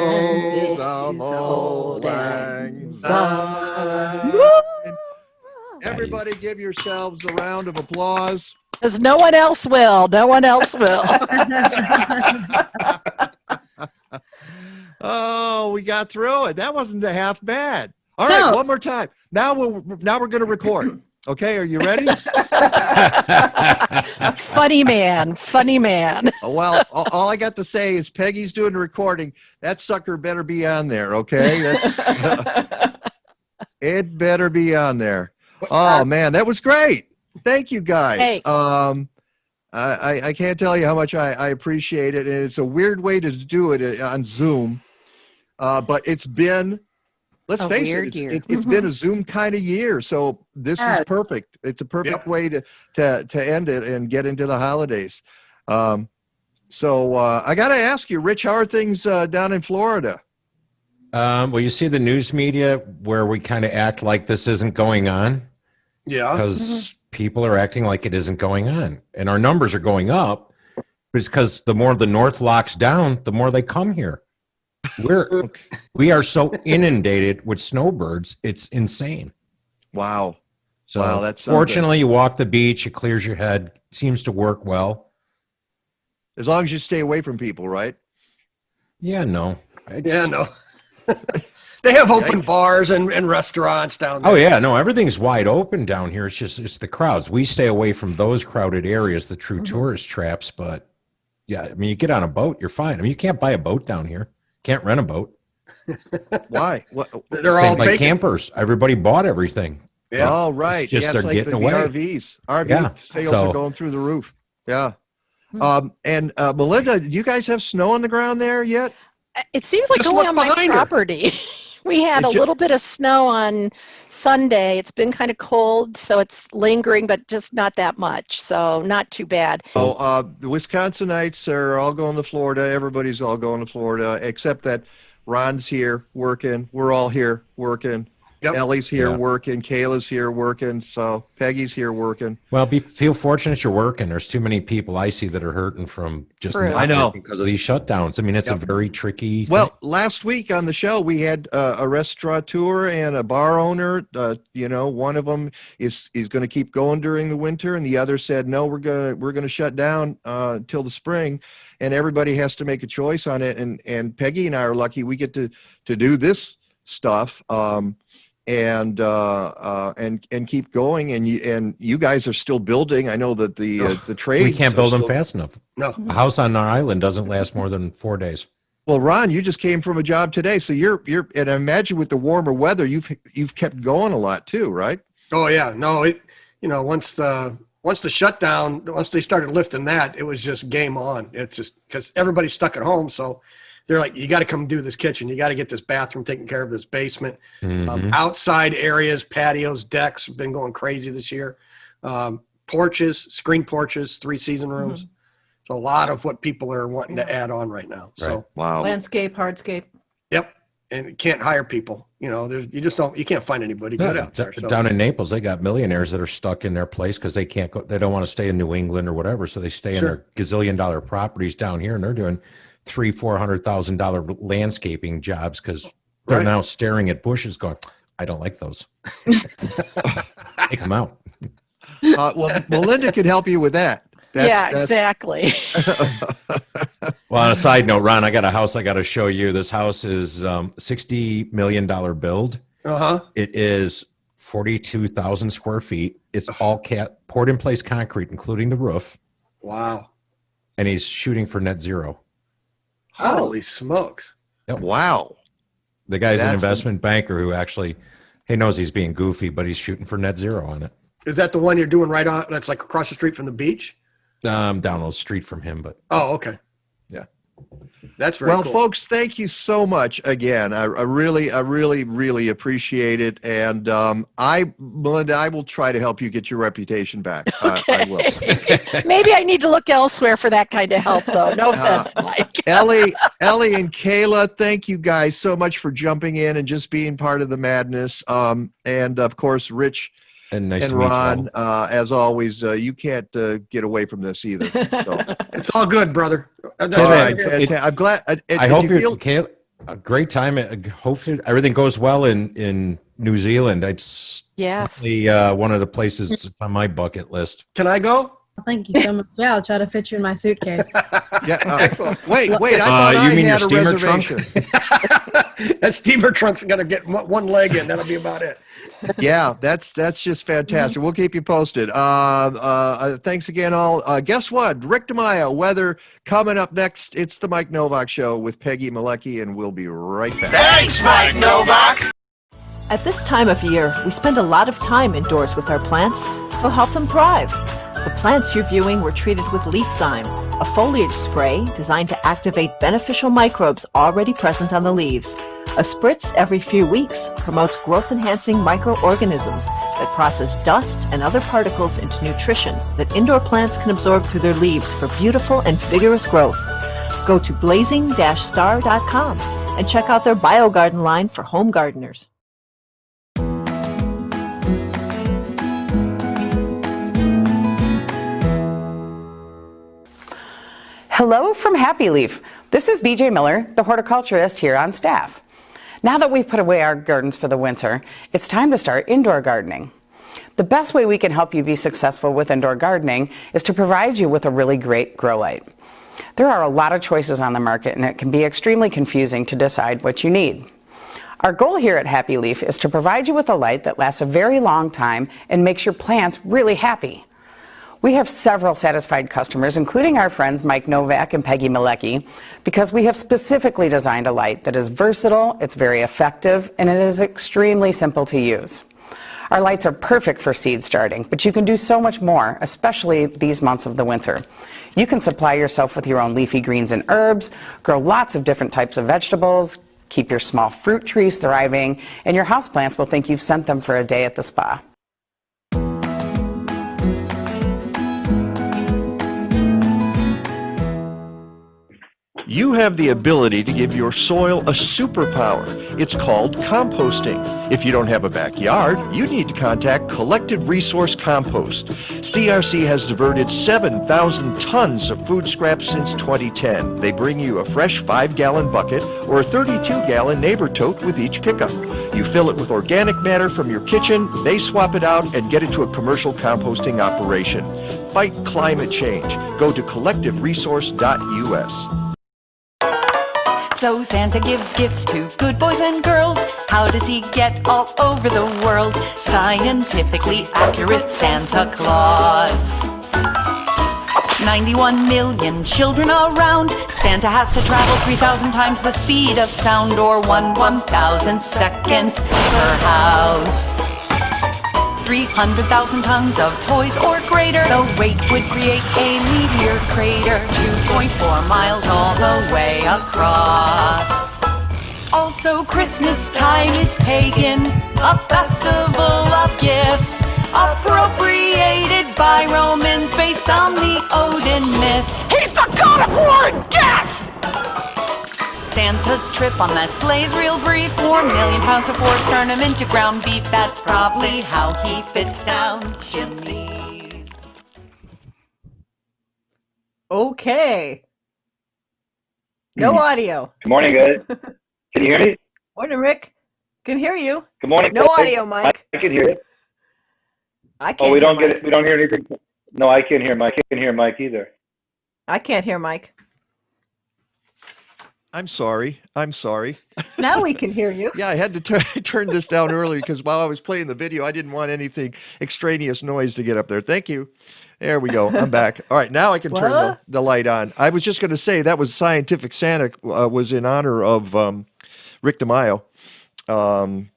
of old lang syne. Everybody give yourselves a round of applause. Because no one else will. No one else will. Oh, we got through it. That wasn't half bad. All right, one more time. Now we're going to record. Okay, are you ready? Funny man. Well, all I got to say is Peggy's doing the recording. That sucker better be on there, okay? It better be on there. Oh, man, that was great. Thank you, guys. Hey. I can't tell you how much I appreciate it. And it's a weird way to do it on Zoom. But it's been, let's face it, it's been a Zoom kind of year. So this is perfect. It's a perfect way to end it and get into the holidays. So I got to ask you, Rich, how are things down in Florida? Well, you see the news media where we kind of act like this isn't going on. Yeah. Because people are acting like it isn't going on. And our numbers are going up. It's because the more the North locks down, the more they come here. We are so inundated with snowbirds, it's insane. Wow. So wow, that's fortunately, you walk the beach, it clears your head. It seems to work well. As long as you stay away from people, right? Yeah, no. They have open bars and restaurants down there. Oh, yeah. No, everything's wide open down here. It's the crowds. We stay away from those crowded areas, the true tourist traps. But, yeah, I mean, you get on a boat, you're fine. I mean, you can't buy a boat down here. Can't rent a boat. Why? They're all like campers. Everybody bought everything. Yeah. Oh, right. It's just they're like getting the away. RVs. RV sales are going through the roof. Yeah. And Melinda, do you guys have snow on the ground there yet? It seems like Just only look on my behind her. property. We had a little bit of snow on Sunday. It's been kind of cold, so it's lingering, but just not that much. So not too bad. Oh, the Wisconsinites are all going to Florida. Everybody's all going to Florida, except that Ron's here working. We're all here working. Yep. Ellie's here working. Kayla's here working. So Peggy's here working. Well, feel fortunate you're working. There's too many people I see that are hurting from just not I know. working because of these shutdowns. I mean, it's a very tricky thing. Well, last week on the show, we had a restaurateur and a bar owner. One of them is going to keep going during the winter, and the other said, no, we're gonna shut down until the spring, and everybody has to make a choice on it. And Peggy and I are lucky we get to do this stuff. And keep going, and you guys are still building. I know that the trades we can't build them fast enough. No, a house on our island doesn't last more than 4 days. Well, Ron, you just came from a job today, so you're and I imagine with the warmer weather, you've kept going a lot too, right? Oh yeah, no, once the shutdown, once they started lifting that, it was just game on. It's just because everybody's stuck at home, so they're like, you got to come do this kitchen. You got to get this bathroom taken care of, this basement. Outside areas, patios, decks have been going crazy this year. Porches, screen porches, 3-season rooms. It's a lot of what people are wanting to add on right now. Right. So wow. Landscape, hardscape. Yep. And you can't hire people. You can't find anybody good out there. So. Down in Naples, they got millionaires that are stuck in their place because they can't go. They don't want to stay in New England or whatever, so they stay in their gazillion-dollar properties down here, and they're doing $300,000-$400,000 landscaping jobs because they're now staring at bushes going, I don't like those. Take them out. Well, Melinda could help you with that. Exactly. Well, on a side note, Ron, I got a house I got to show you. This house is $60 million build. It is 42,000 square feet. It's all poured in place concrete, including the roof. Wow. And he's shooting for net zero. Holy smokes. Yep. Wow. The guy's an investment banker who actually, he knows he's being goofy, but he's shooting for net zero on it. Is that the one you're doing right on? That's like across the street from the beach? Down the street from him, but. Oh, okay. Yeah. That's very cool. Folks, thank you so much again. I really appreciate it. And Melinda, I will try to help you get your reputation back. Okay. I will. Maybe I need to look elsewhere for that kind of help, though. No offense, Mike. Ellie and Kayla, thank you guys so much for jumping in and just being part of the madness. And of course, Rich and Ron, as always, you can't get away from this either. So. It's all good, brother. All right, I'm glad. I hope you're a great time. I hope everything goes well in New Zealand. It's one of the places on my bucket list. Can I go? Thank you so much. Yeah, I'll try to fit you in my suitcase. Excellent. Wait. I thought you mean your had a steamer trunk? That steamer trunk's gonna get one leg in. That'll be about it. Yeah, that's just fantastic. We'll keep you posted. Thanks again, all. Guess what? Rick DeMaio, weather coming up next. It's the Mike Nowak Show with Peggy Malecki, and we'll be right back. Thanks, Mike Nowak. At this time of year, we spend a lot of time indoors with our plants, so help them thrive. The plants you're viewing were treated with Leafzyme, a foliage spray designed to activate beneficial microbes already present on the leaves. A spritz every few weeks promotes growth-enhancing microorganisms that process dust and other particles into nutrition that indoor plants can absorb through their leaves for beautiful and vigorous growth. Go to blazing-star.com and check out their BioGarden line for home gardeners. Hello from Happy Leaf. This is BJ Miller, the horticulturist here on staff. Now that we've put away our gardens for the winter, it's time to start indoor gardening. The best way we can help you be successful with indoor gardening is to provide you with a really great grow light. There are a lot of choices on the market, and it can be extremely confusing to decide what you need. Our goal here at Happy Leaf is to provide you with a light that lasts a very long time and makes your plants really happy. We have several satisfied customers, including our friends Mike Nowak and Peggy Malecki, because we have specifically designed a light that is versatile, it's very effective, and it is extremely simple to use. Our lights are perfect for seed starting, but you can do so much more, especially these months of the winter. You can supply yourself with your own leafy greens and herbs, grow lots of different types of vegetables, keep your small fruit trees thriving, and your houseplants will think you've sent them for a day at the spa. You have the ability to give your soil a superpower. It's called composting. If you don't have a backyard, you need to contact Collective Resource Compost. CRC has diverted 7,000 tons of food scraps since 2010. They bring you a fresh 5-gallon bucket or a 32-gallon neighbor tote with each pickup. You fill it with organic matter from your kitchen, they swap it out and get it to a commercial composting operation. Fight climate change. Go to collectiveresource.us. So Santa gives gifts to good boys and girls. How does he get all over the world? Scientifically accurate Santa Claus. 91 million children around. Santa has to travel 3,000 times the speed of sound, or 1/1,000th second per house. 300,000 tons of toys or greater. The weight would create a meteor crater 2.4 miles all the way across. Also, Christmas time is pagan, a festival of gifts, appropriated by Romans based on the Odin myth. He's the god of war and death! Santa's trip on that sleigh's real brief. 4 million pounds of horse turn him into ground beef. That's probably how he fits down chimneys. Okay. No audio. Good morning, guys. Can you hear me? Morning, Rick. Can hear you. Good morning. No guys. audio, Mike. I can hear it. I can't. Oh, we don't hear get it. We don't hear anything. No, I can't hear Mike. I can't hear Mike either. I can't hear Mike. I'm sorry. Now we can hear you. Yeah, I had to turn this down earlier because while I was playing the video, I didn't want anything extraneous noise to get up there. Thank you. There we go. I'm back. All right, now I can turn the light on. I was just going to say that was Scientific Santa was in honor of Rick DeMaio.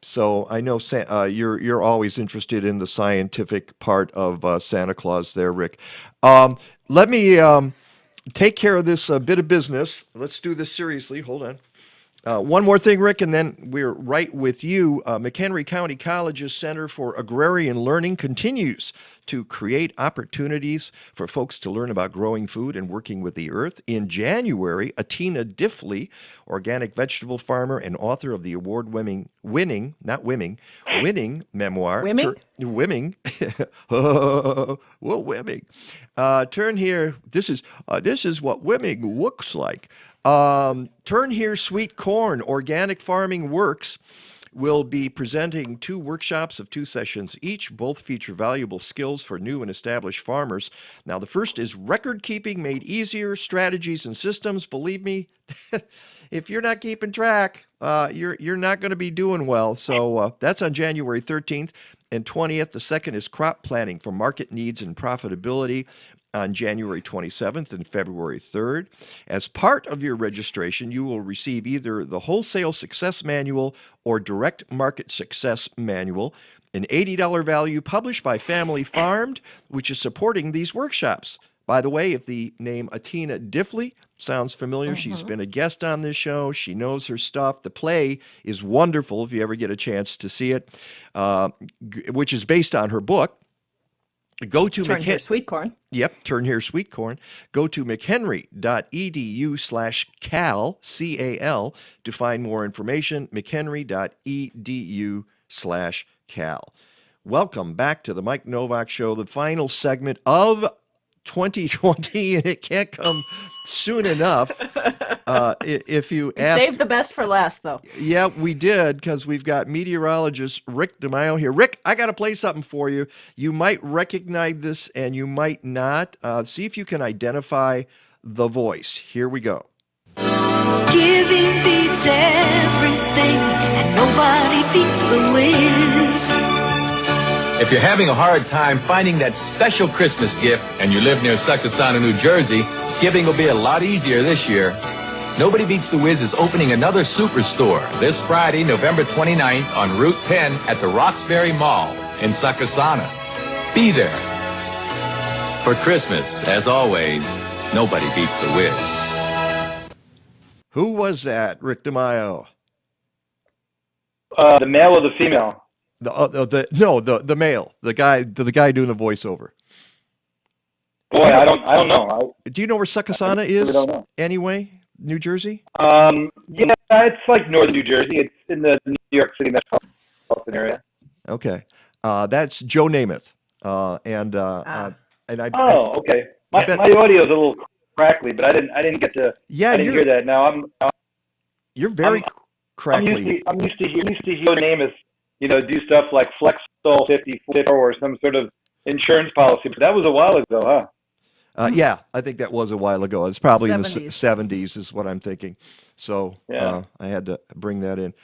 So I know you're always interested in the scientific part of Santa Claus there, Rick. Let me take care of this bit of business. Let's do this seriously. Hold on. One more thing, Rick, and then we're right with you. McHenry County College's Center for Agrarian Learning continues to create opportunities for folks to learn about growing food and working with the earth. In January, Atina Diffley, organic vegetable farmer and author of the award-winning memoir. Winning. Turn here. This is what winning looks like. Turn Here Sweet Corn, Organic Farming Works, will be presenting 2 workshops of 2 sessions each. Both feature valuable skills for new and established farmers. Now, the first is record keeping made easier, strategies and systems. Believe me, if you're not keeping track, you're not going to be doing well. So that's on January 13th and 20th. The second is crop planning for market needs and profitability on January 27th and February 3rd. As part of your registration, you will receive either the Wholesale Success Manual or Direct Market Success Manual, an $80 value published by Family Farmed, which is supporting these workshops. By the way, if the name Atina Diffley sounds familiar, she's been a guest on this show. She knows her stuff. The play is wonderful if you ever get a chance to see it, which is based on her book. Go to Turn Here Sweet Corn. Yep, Turn Here Sweet Corn. Go to mchenry.edu/cal, C-A-L, to find more information, mchenry.edu/cal. Welcome back to the Mike Nowak Show, the final segment of 2020, and it can't come soon enough. If you ask, saved the best for last, though. Yeah, we did, because we've got meteorologist Rick DeMaio here. Rick, I got to play something for you. You might recognize this, and you might not. See if you can identify the voice. Here we go. Giving beats everything, and nobody beats the whiz. If you're having a hard time finding that special Christmas gift and you live near Succossana, New Jersey, giving will be a lot easier this year. Nobody Beats the Whiz is opening another superstore this Friday, November 29th on Route 10 at the Roxbury Mall. in Succossana. Be there. For Christmas, as always, nobody beats the Wiz. Who was that, Rick DeMaio? The male or the female? The male, the guy doing the voiceover. Boy, I don't know. Do you know where Succossana is? Anyway, New Jersey. Yeah, it's like northern New Jersey. It's in the New York City metropolitan area. Okay, that's Joe Namath. Okay. My audio is a little crackly, but I didn't get to. Yeah, I didn't hear that. Now you're very crackly. I'm used to hear Namath, do stuff like Flexol 54 or some sort of insurance policy, but that was a while ago, huh? Yeah, I think that was a while ago. It's probably 70s. In the 70s is what I'm thinking. So I had to bring that in.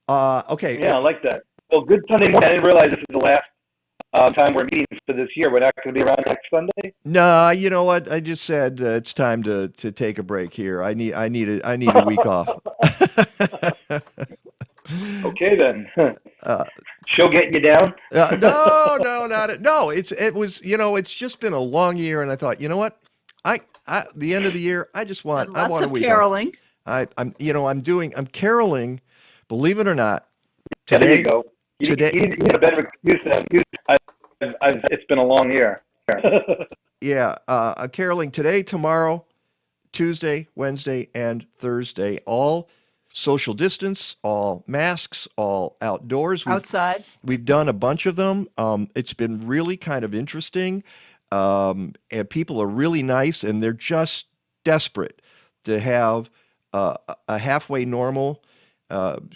Okay. Yeah, I like that. Well, good Sunday morning. I didn't realize this is the last time we're meeting for this year. We're not going to be around next Sunday. No, you know what? I just said it's time to take a break here. I need a week off. Okay then. Show getting you down? No. It's just been a long year, and I thought, you know what? The end of the year, I want lots a of week caroling. off. I'm caroling. Believe it or not. Today, there you go. Today, you need a better excuse than it's been a long year. Yeah, caroling today, tomorrow, Tuesday, Wednesday, and Thursday. All social distance, all masks, all outdoors. Outside. We've done a bunch of them. It's been really kind of interesting. And people are really nice, and they're just desperate to have a halfway normal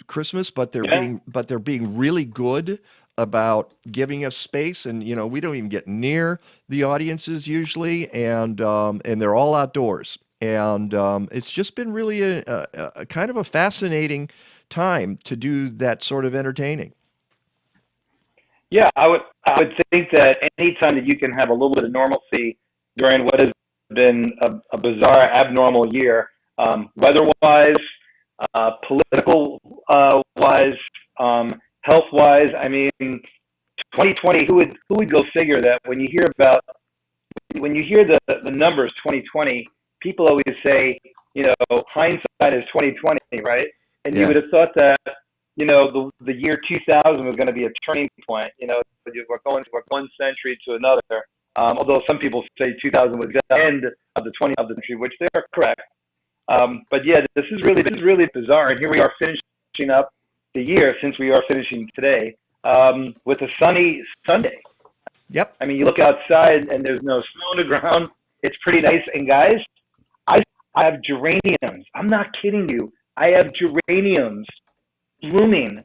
Christmas, but they're being really good about giving us space, and we don't even get near the audiences usually, and they're all outdoors, and it's just been really a kind of a fascinating time to do that sort of entertaining. Yeah, I would think that any time that you can have a little bit of normalcy during what has been a bizarre, abnormal year, weather-wise, political-wise, health-wise. I mean, 2020. Who would go figure that when you hear the numbers 2020, people always say, hindsight is 2020, right? And you would have thought that the year 2000 was going to be a turning point. We're going from one century to another. Although some people say 2000 was the end of the 20th century, which they are correct. But yeah, this is really bizarre. And here we are finishing up the year, since we are finishing today, with a sunny Sunday. Yep. I mean, you look outside and there's no snow on the ground. It's pretty nice. And guys, I have geraniums. I'm not kidding you. I have geraniums blooming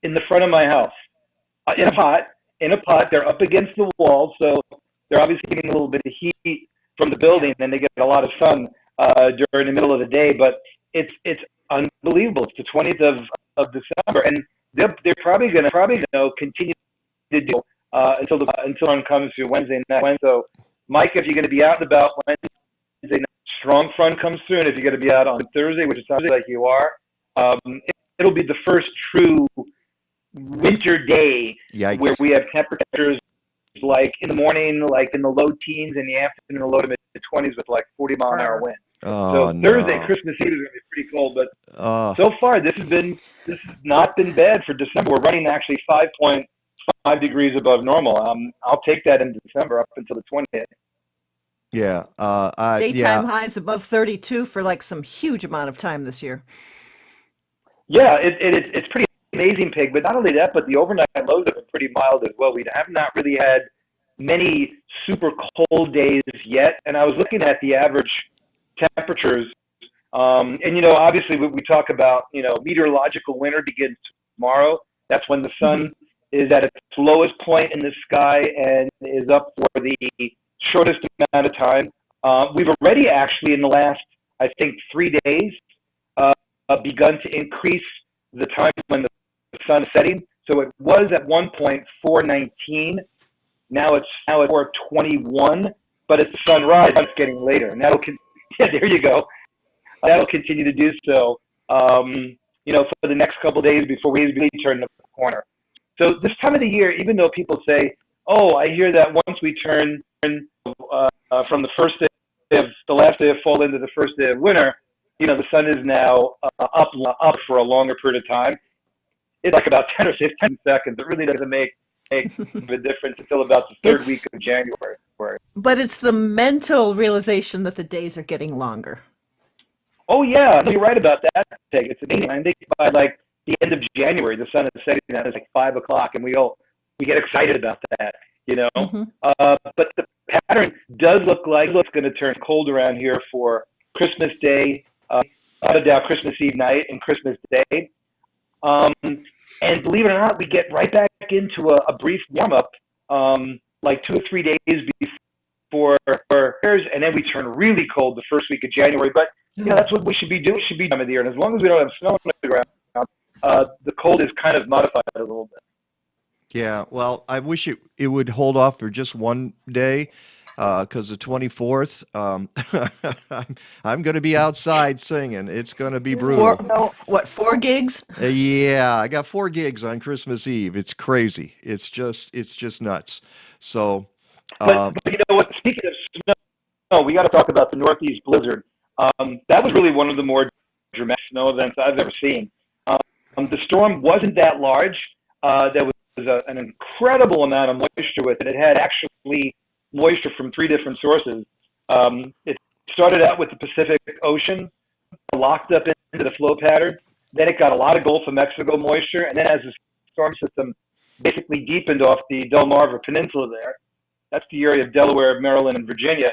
in the front of my house in a pot. They're up against the wall, so they're obviously getting a little bit of heat from the building, and they get a lot of sun during the middle of the day. But it's unbelievable. It's the 20th of December, and they're probably going to continue to do until one comes to Wednesday night. So, Mike, if you're going to be out and about Wednesday night, strong front comes through, and if you're going to be out on Thursday, which it sounds like you are, it'll be the first true winter day where we have temperatures like in the morning, like in the low teens, in the afternoon, the low to mid 20s with like 40-mile-an-hour winds. So Thursday, Christmas Eve is going to be pretty cold, but so far this has not been bad for December. We're running actually 5.5 degrees above normal. I'll take that in December up until the 20th. Yeah. Daytime highs above 32 for like some huge amount of time this year. Yeah, it's pretty amazing, Peg. But not only that, but the overnight lows have been pretty mild as well. We have not really had many super cold days yet. And I was looking at the average temperatures, and obviously we talk about meteorological winter begins tomorrow. That's when the sun is at its lowest point in the sky and is up for the shortest amount of time. We've already actually in the last, I think, 3 days begun to increase the time when the sun is setting. So it was at one point 4:19. Now it's 4:21. But as the sun rises, it's getting later, and there you go. That'll continue to do so. For the next couple of days before we really turn the corner. So this time of the year, even though people say, "Oh, I hear that once we turn from the first day of the last day of fall into the first day of winter, the sun is now up for a longer period of time." It's like about 10 or 15 seconds. It really doesn't make a difference until about the third week of January. But it's the mental realization that the days are getting longer. Oh yeah, no, you're right about that, Peg. It's amazing. I think by like the end of January, the sun is setting down. It's like 5 o'clock, and we get excited about that. But the pattern does look like it's going to turn cold around here for Christmas Day, without a doubt, Christmas Eve night and Christmas Day. And believe it or not, we get right back into a brief warm up, like 2 or 3 days before, and then we turn really cold the first week of January. But that's what we should be doing. It should be time of the year, and as long as we don't have snow on the ground, the cold is kind of modified a little bit. Yeah, well, I wish it would hold off for just one day, because the 24th, I'm going to be outside singing. It's going to be brutal. 4 gigs? Yeah, I got 4 gigs on Christmas Eve. It's crazy. It's just nuts. So, but you know what? Speaking of snow, we got to talk about the Northeast blizzard. That was really one of the more dramatic snow events I've ever seen. The storm wasn't that large. There was an incredible amount of moisture with it. It had actually moisture from 3 different sources. It started out with the Pacific Ocean, locked up into the flow pattern. Then it got a lot of Gulf of Mexico moisture. And then as the storm system basically deepened off the Delmarva Peninsula there, that's the area of Delaware, Maryland, and Virginia,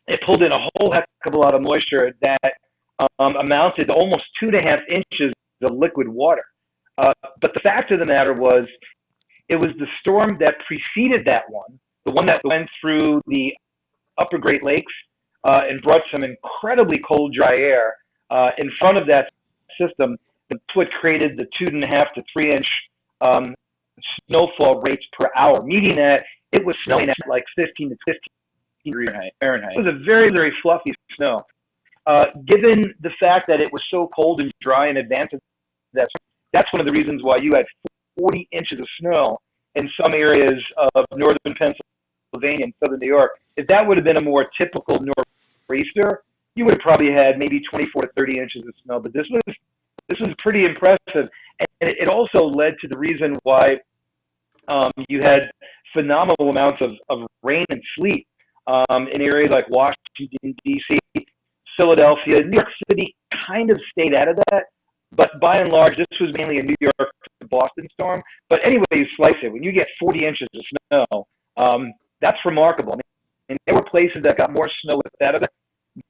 it pulled in a whole heck of a lot of moisture that amounted to almost 2.5 inches of liquid water. But the fact of the matter was, it was the storm that preceded that one, the one that went through the upper Great Lakes and brought some incredibly cold, dry air in front of that system. That's what created the 2.5 to 3 inch snowfall rates per hour, meaning that it was snowing at like 15 to 15 degrees Fahrenheit. It was a very, very fluffy snow. Given the fact that it was so cold and dry in advance of that, that's one of the reasons why you had 40 inches of snow in some areas of northern Pennsylvania and southern New York. If that would have been a more typical nor'easter, you would have probably had maybe 24 to 30 inches of snow. But this was pretty impressive, and it also led to the reason why you had phenomenal amounts of rain and sleet in areas like Washington, D.C., Philadelphia. New York City kind of stayed out of that. But by and large, this was mainly a New York to Boston storm. But anyway, you slice it. When you get 40 inches of snow, that's remarkable. I mean, there were places that got more snow with that event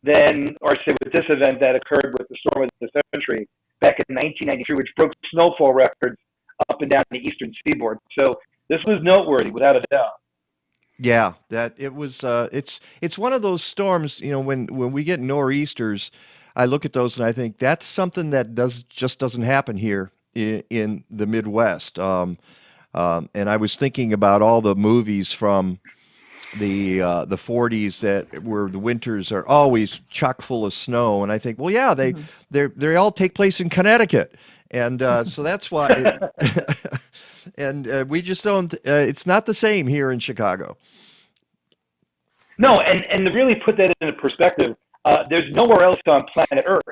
with this event that occurred with the storm of the century back in 1993, which broke snowfall records up and down the eastern seaboard. So this was noteworthy, without a doubt. yeah, that it was. It's one of those storms. When we get nor'easters, I look at those and I think that's something that just doesn't happen here in the Midwest. And I was thinking about all the movies from the 40s where the winters are always chock full of snow, and I think, well, yeah, they all take place in Connecticut, and so that's why. And we just don't. It's not the same here in Chicago. No, and to really put that into perspective. There's nowhere else on planet Earth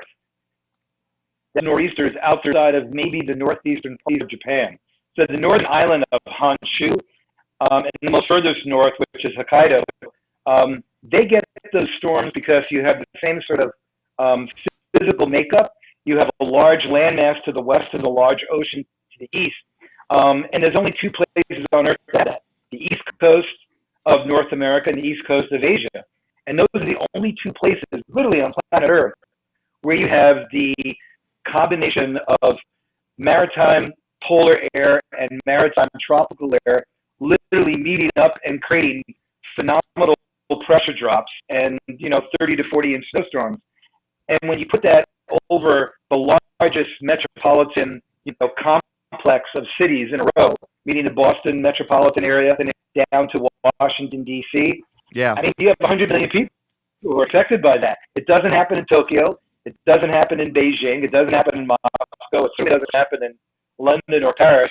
that nor'easters outside of maybe the northeastern part of Japan. So the northern island of Honshu, and the most furthest north, which is Hokkaido, they get those storms because you have the same sort of physical makeup. You have a large landmass to the west and a large ocean to the east. And there's only 2 places on Earth that have that: the east coast of North America and the east coast of Asia. And those are the only 2 places, literally on planet Earth, where you have the combination of maritime polar air and maritime tropical air literally meeting up and creating phenomenal pressure drops and 30 to 40 inch snowstorms. And when you put that over the largest metropolitan complex of cities in a row, meaning the Boston metropolitan area and down to Washington, D.C., yeah, I mean, you have 100 million people who are affected by that. It doesn't happen in Tokyo. It doesn't happen in Beijing. It doesn't happen in Moscow. It certainly doesn't happen in London or Paris.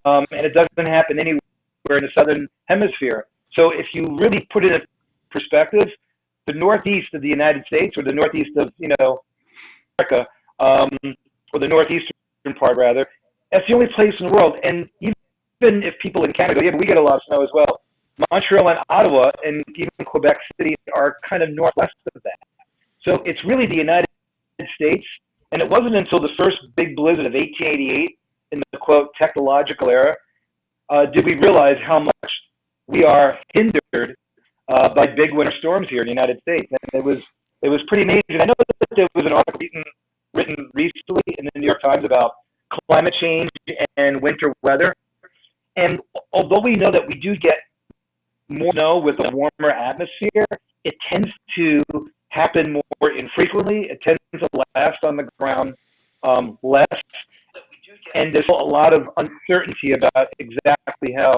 and it doesn't happen anywhere in the southern hemisphere. So if you really put it in perspective, the northeast of the United States, or the northeast of America, or the northeastern part rather, that's the only place in the world. And even if people in Canada, yeah, but we get a lot of snow as well. Montreal and Ottawa and even Quebec City are kind of northwest of that. So it's really the United States. And it wasn't until the first big blizzard of 1888 in the, quote, technological era, did we realize how much we are hindered by big winter storms here in the United States. And it was pretty amazing. I know that there was an article written recently in the New York Times about climate change and winter weather. And although we know that we do get more snow with a warmer atmosphere, it tends to happen more infrequently. It tends to last on the ground less. And there's a lot of uncertainty about exactly how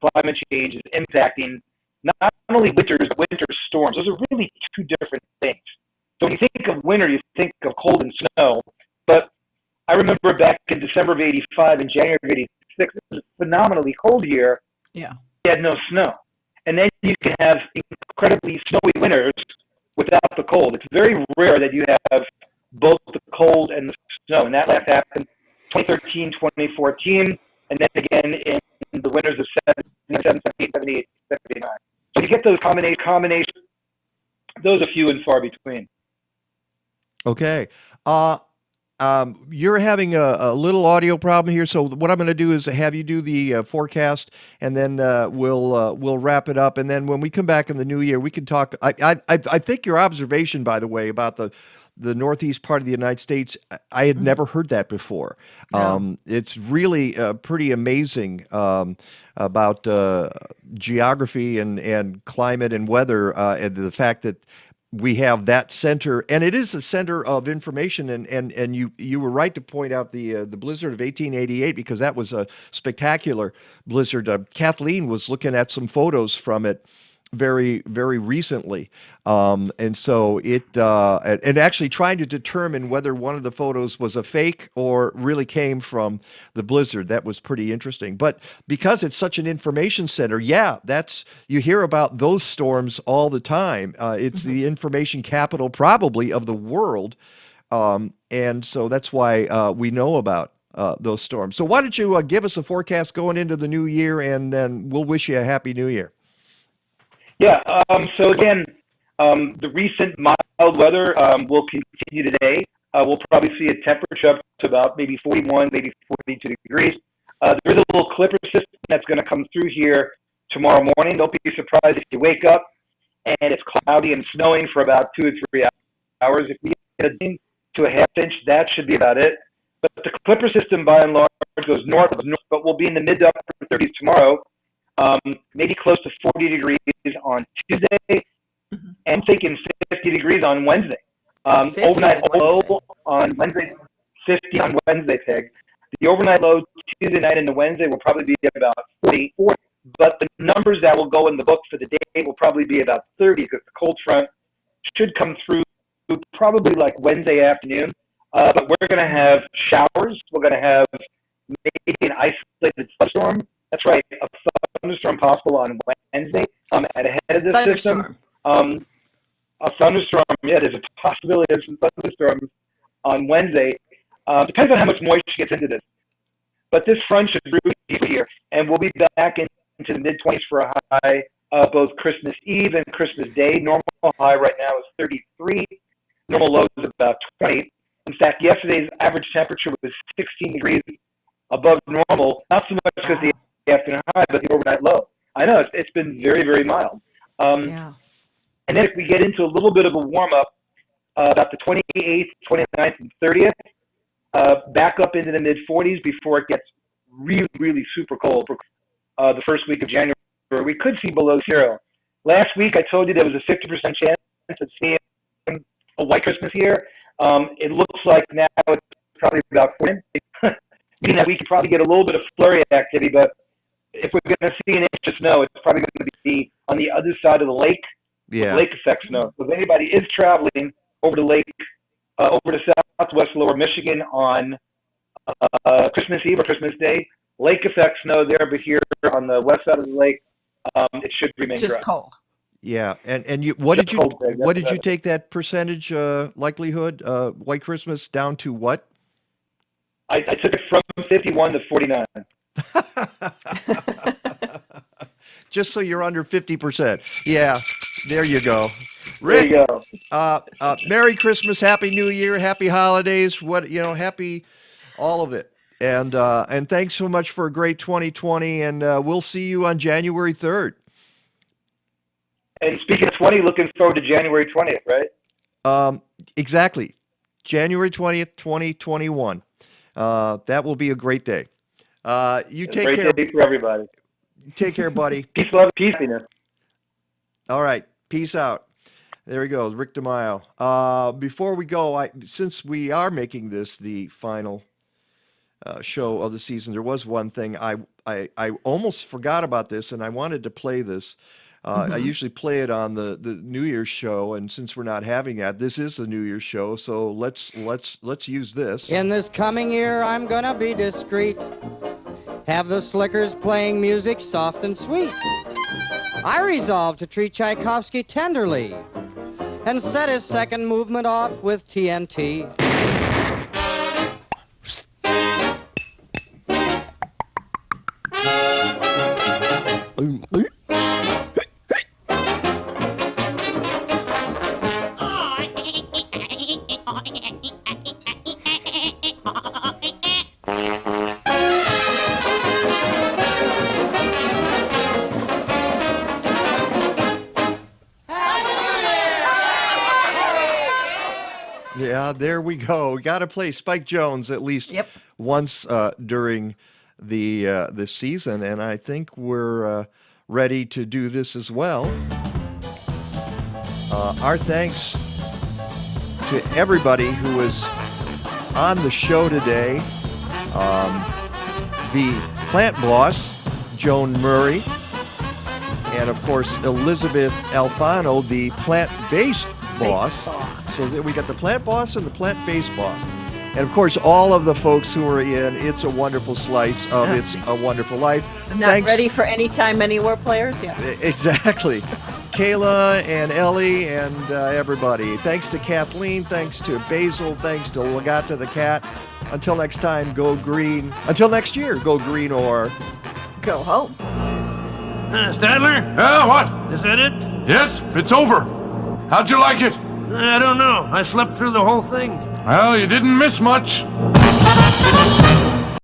climate change is impacting not only winters, but winter storms. Those are really two different things. So when you think of winter, you think of cold and snow. But I remember back in December of 85 and January of 86, it was a phenomenally cold year. Yeah. You had no snow. And then you can have incredibly snowy winters without the cold. It's very rare that you have both the cold and the snow. And that last happened 2013, 2014, and then again in the winters of 77, 78, 78, 79. So you get those combinations, those are few and far between. Okay. You're having a little audio problem here, so what I'm going to do is have you do the forecast, and then we'll wrap it up. And then when we come back in the new year, we can talk. I think your observation, by the way, about the northeast part of the United States, I had never heard that before. No. It's really pretty amazing about geography and climate and weather, and the fact that we have that center, and it is a center of information. And you were right to point out the blizzard of 1888, because that was a spectacular blizzard. Kathleen was looking at some photos from it very, very recently, and so it and actually trying to determine whether one of the photos was a fake or really came from the blizzard. That was pretty interesting. But because it's such an information center, yeah, you hear about those storms all the time. It's the information capital probably of the world, and so that's why we know about those storms. So why don't you give us a forecast going into the new year, and then we'll wish you a happy new year. Yeah, so again, the recent mild weather will continue today. We'll probably see a temperature up to about maybe 41, maybe 42 degrees. There is a little clipper system that's going to come through here tomorrow morning. Don't be surprised if you wake up and it's cloudy and snowing for about 2 or 3 hours. If we get a ding to a half inch, that should be about it. But the clipper system, by and large, goes north, but we'll be in the mid to upper 30s tomorrow. Maybe close to 40 degrees on Tuesday, and I'm thinking 50 degrees on Wednesday. Overnight low on Wednesday, 50 on Wednesday, Peg. The overnight low Tuesday night into Wednesday will probably be about 40, but the numbers that will go in the book for the day will probably be about 30, because the cold front should come through probably like Wednesday afternoon. But we're going to have showers. We're going to have maybe an isolated thunderstorm. That's right, a thunderstorm possible on Wednesday. Ahead of this system, a thunderstorm. Yeah, there's a possibility of some thunderstorms on Wednesday. Depends on how much moisture gets into this. But this front should really be here, and we'll be back into the mid-20s for a high both Christmas Eve and Christmas Day. Normal high right now is 33. Normal low is about 20. In fact, yesterday's average temperature was 16 degrees above normal. Not so much because the afternoon high, but the overnight low. I know it's been very, very mild. Yeah. And then if we get into a little bit of a warm-up, about the 28th, 29th, and 30th, back up into the mid-40s before it gets really, really super cold for the first week of January. We could see below zero. Last week, I told you there was a 50% chance of seeing a white Christmas here. It looks like now it's probably about 40. Meaning that we could probably get a little bit of flurry activity, but if we're going to see an inch of snow, it's probably going to be on the other side of the lake, lake effect snow. So if anybody is traveling over the lake, over to southwest lower Michigan on Christmas Eve or Christmas Day, lake effect snow there, but here on the west side of the lake, it should remain Just dry. cold. Yeah, and you what Just did you cold, Greg. what That's did you better. take that percentage likelihood White Christmas down to what? I took it from 51 to 49. Just so you're under 50%. Yeah, there you go. There you Rick, go. Merry Christmas, Happy New Year, Happy Holidays, happy all of it. And thanks so much for a great 2020, and we'll see you on January 3rd. And speaking of 20, looking forward to January 20th, right? Exactly. January 20th, 2021. That will be a great day. You take care. Great day for everybody. Take care, buddy. Peace, love, peace, happiness. All right. Peace out. There he goes, Rick DeMaio. Before we go, since we are making this the final show of the season, there was one thing I almost forgot about this, and I wanted to play this. I usually play it on the New Year's show, and since we're not having that, this is the New Year's show, so let's use this. In this coming year, I'm gonna be discreet. Have the slickers playing music soft and sweet. I resolve to treat Tchaikovsky tenderly and set his second movement off with TNT. Yeah, there we go. Got to play Spike Jones at least once during the season, and I think we're ready to do this as well. Our thanks to everybody who was on the show today. The plant boss, Joan Murray, and of course Elysabeth Alfano, the plant-based boss. So we got the plant boss and the plant-based boss. And of course, all of the folks who are in It's a Wonderful Slice of It's a Wonderful Life. Not ready for Anytime, Anywhere players? Yeah. Exactly. Kayla and Ellie and everybody. Thanks to Kathleen. Thanks to Basil. Thanks to Lagata the cat. Until next time, go green. Until next year, go green or go home. Stadler? Yeah, what? Is that it? Yes, it's over. How'd you like it? I don't know. I slept through the whole thing. Well, you didn't miss much.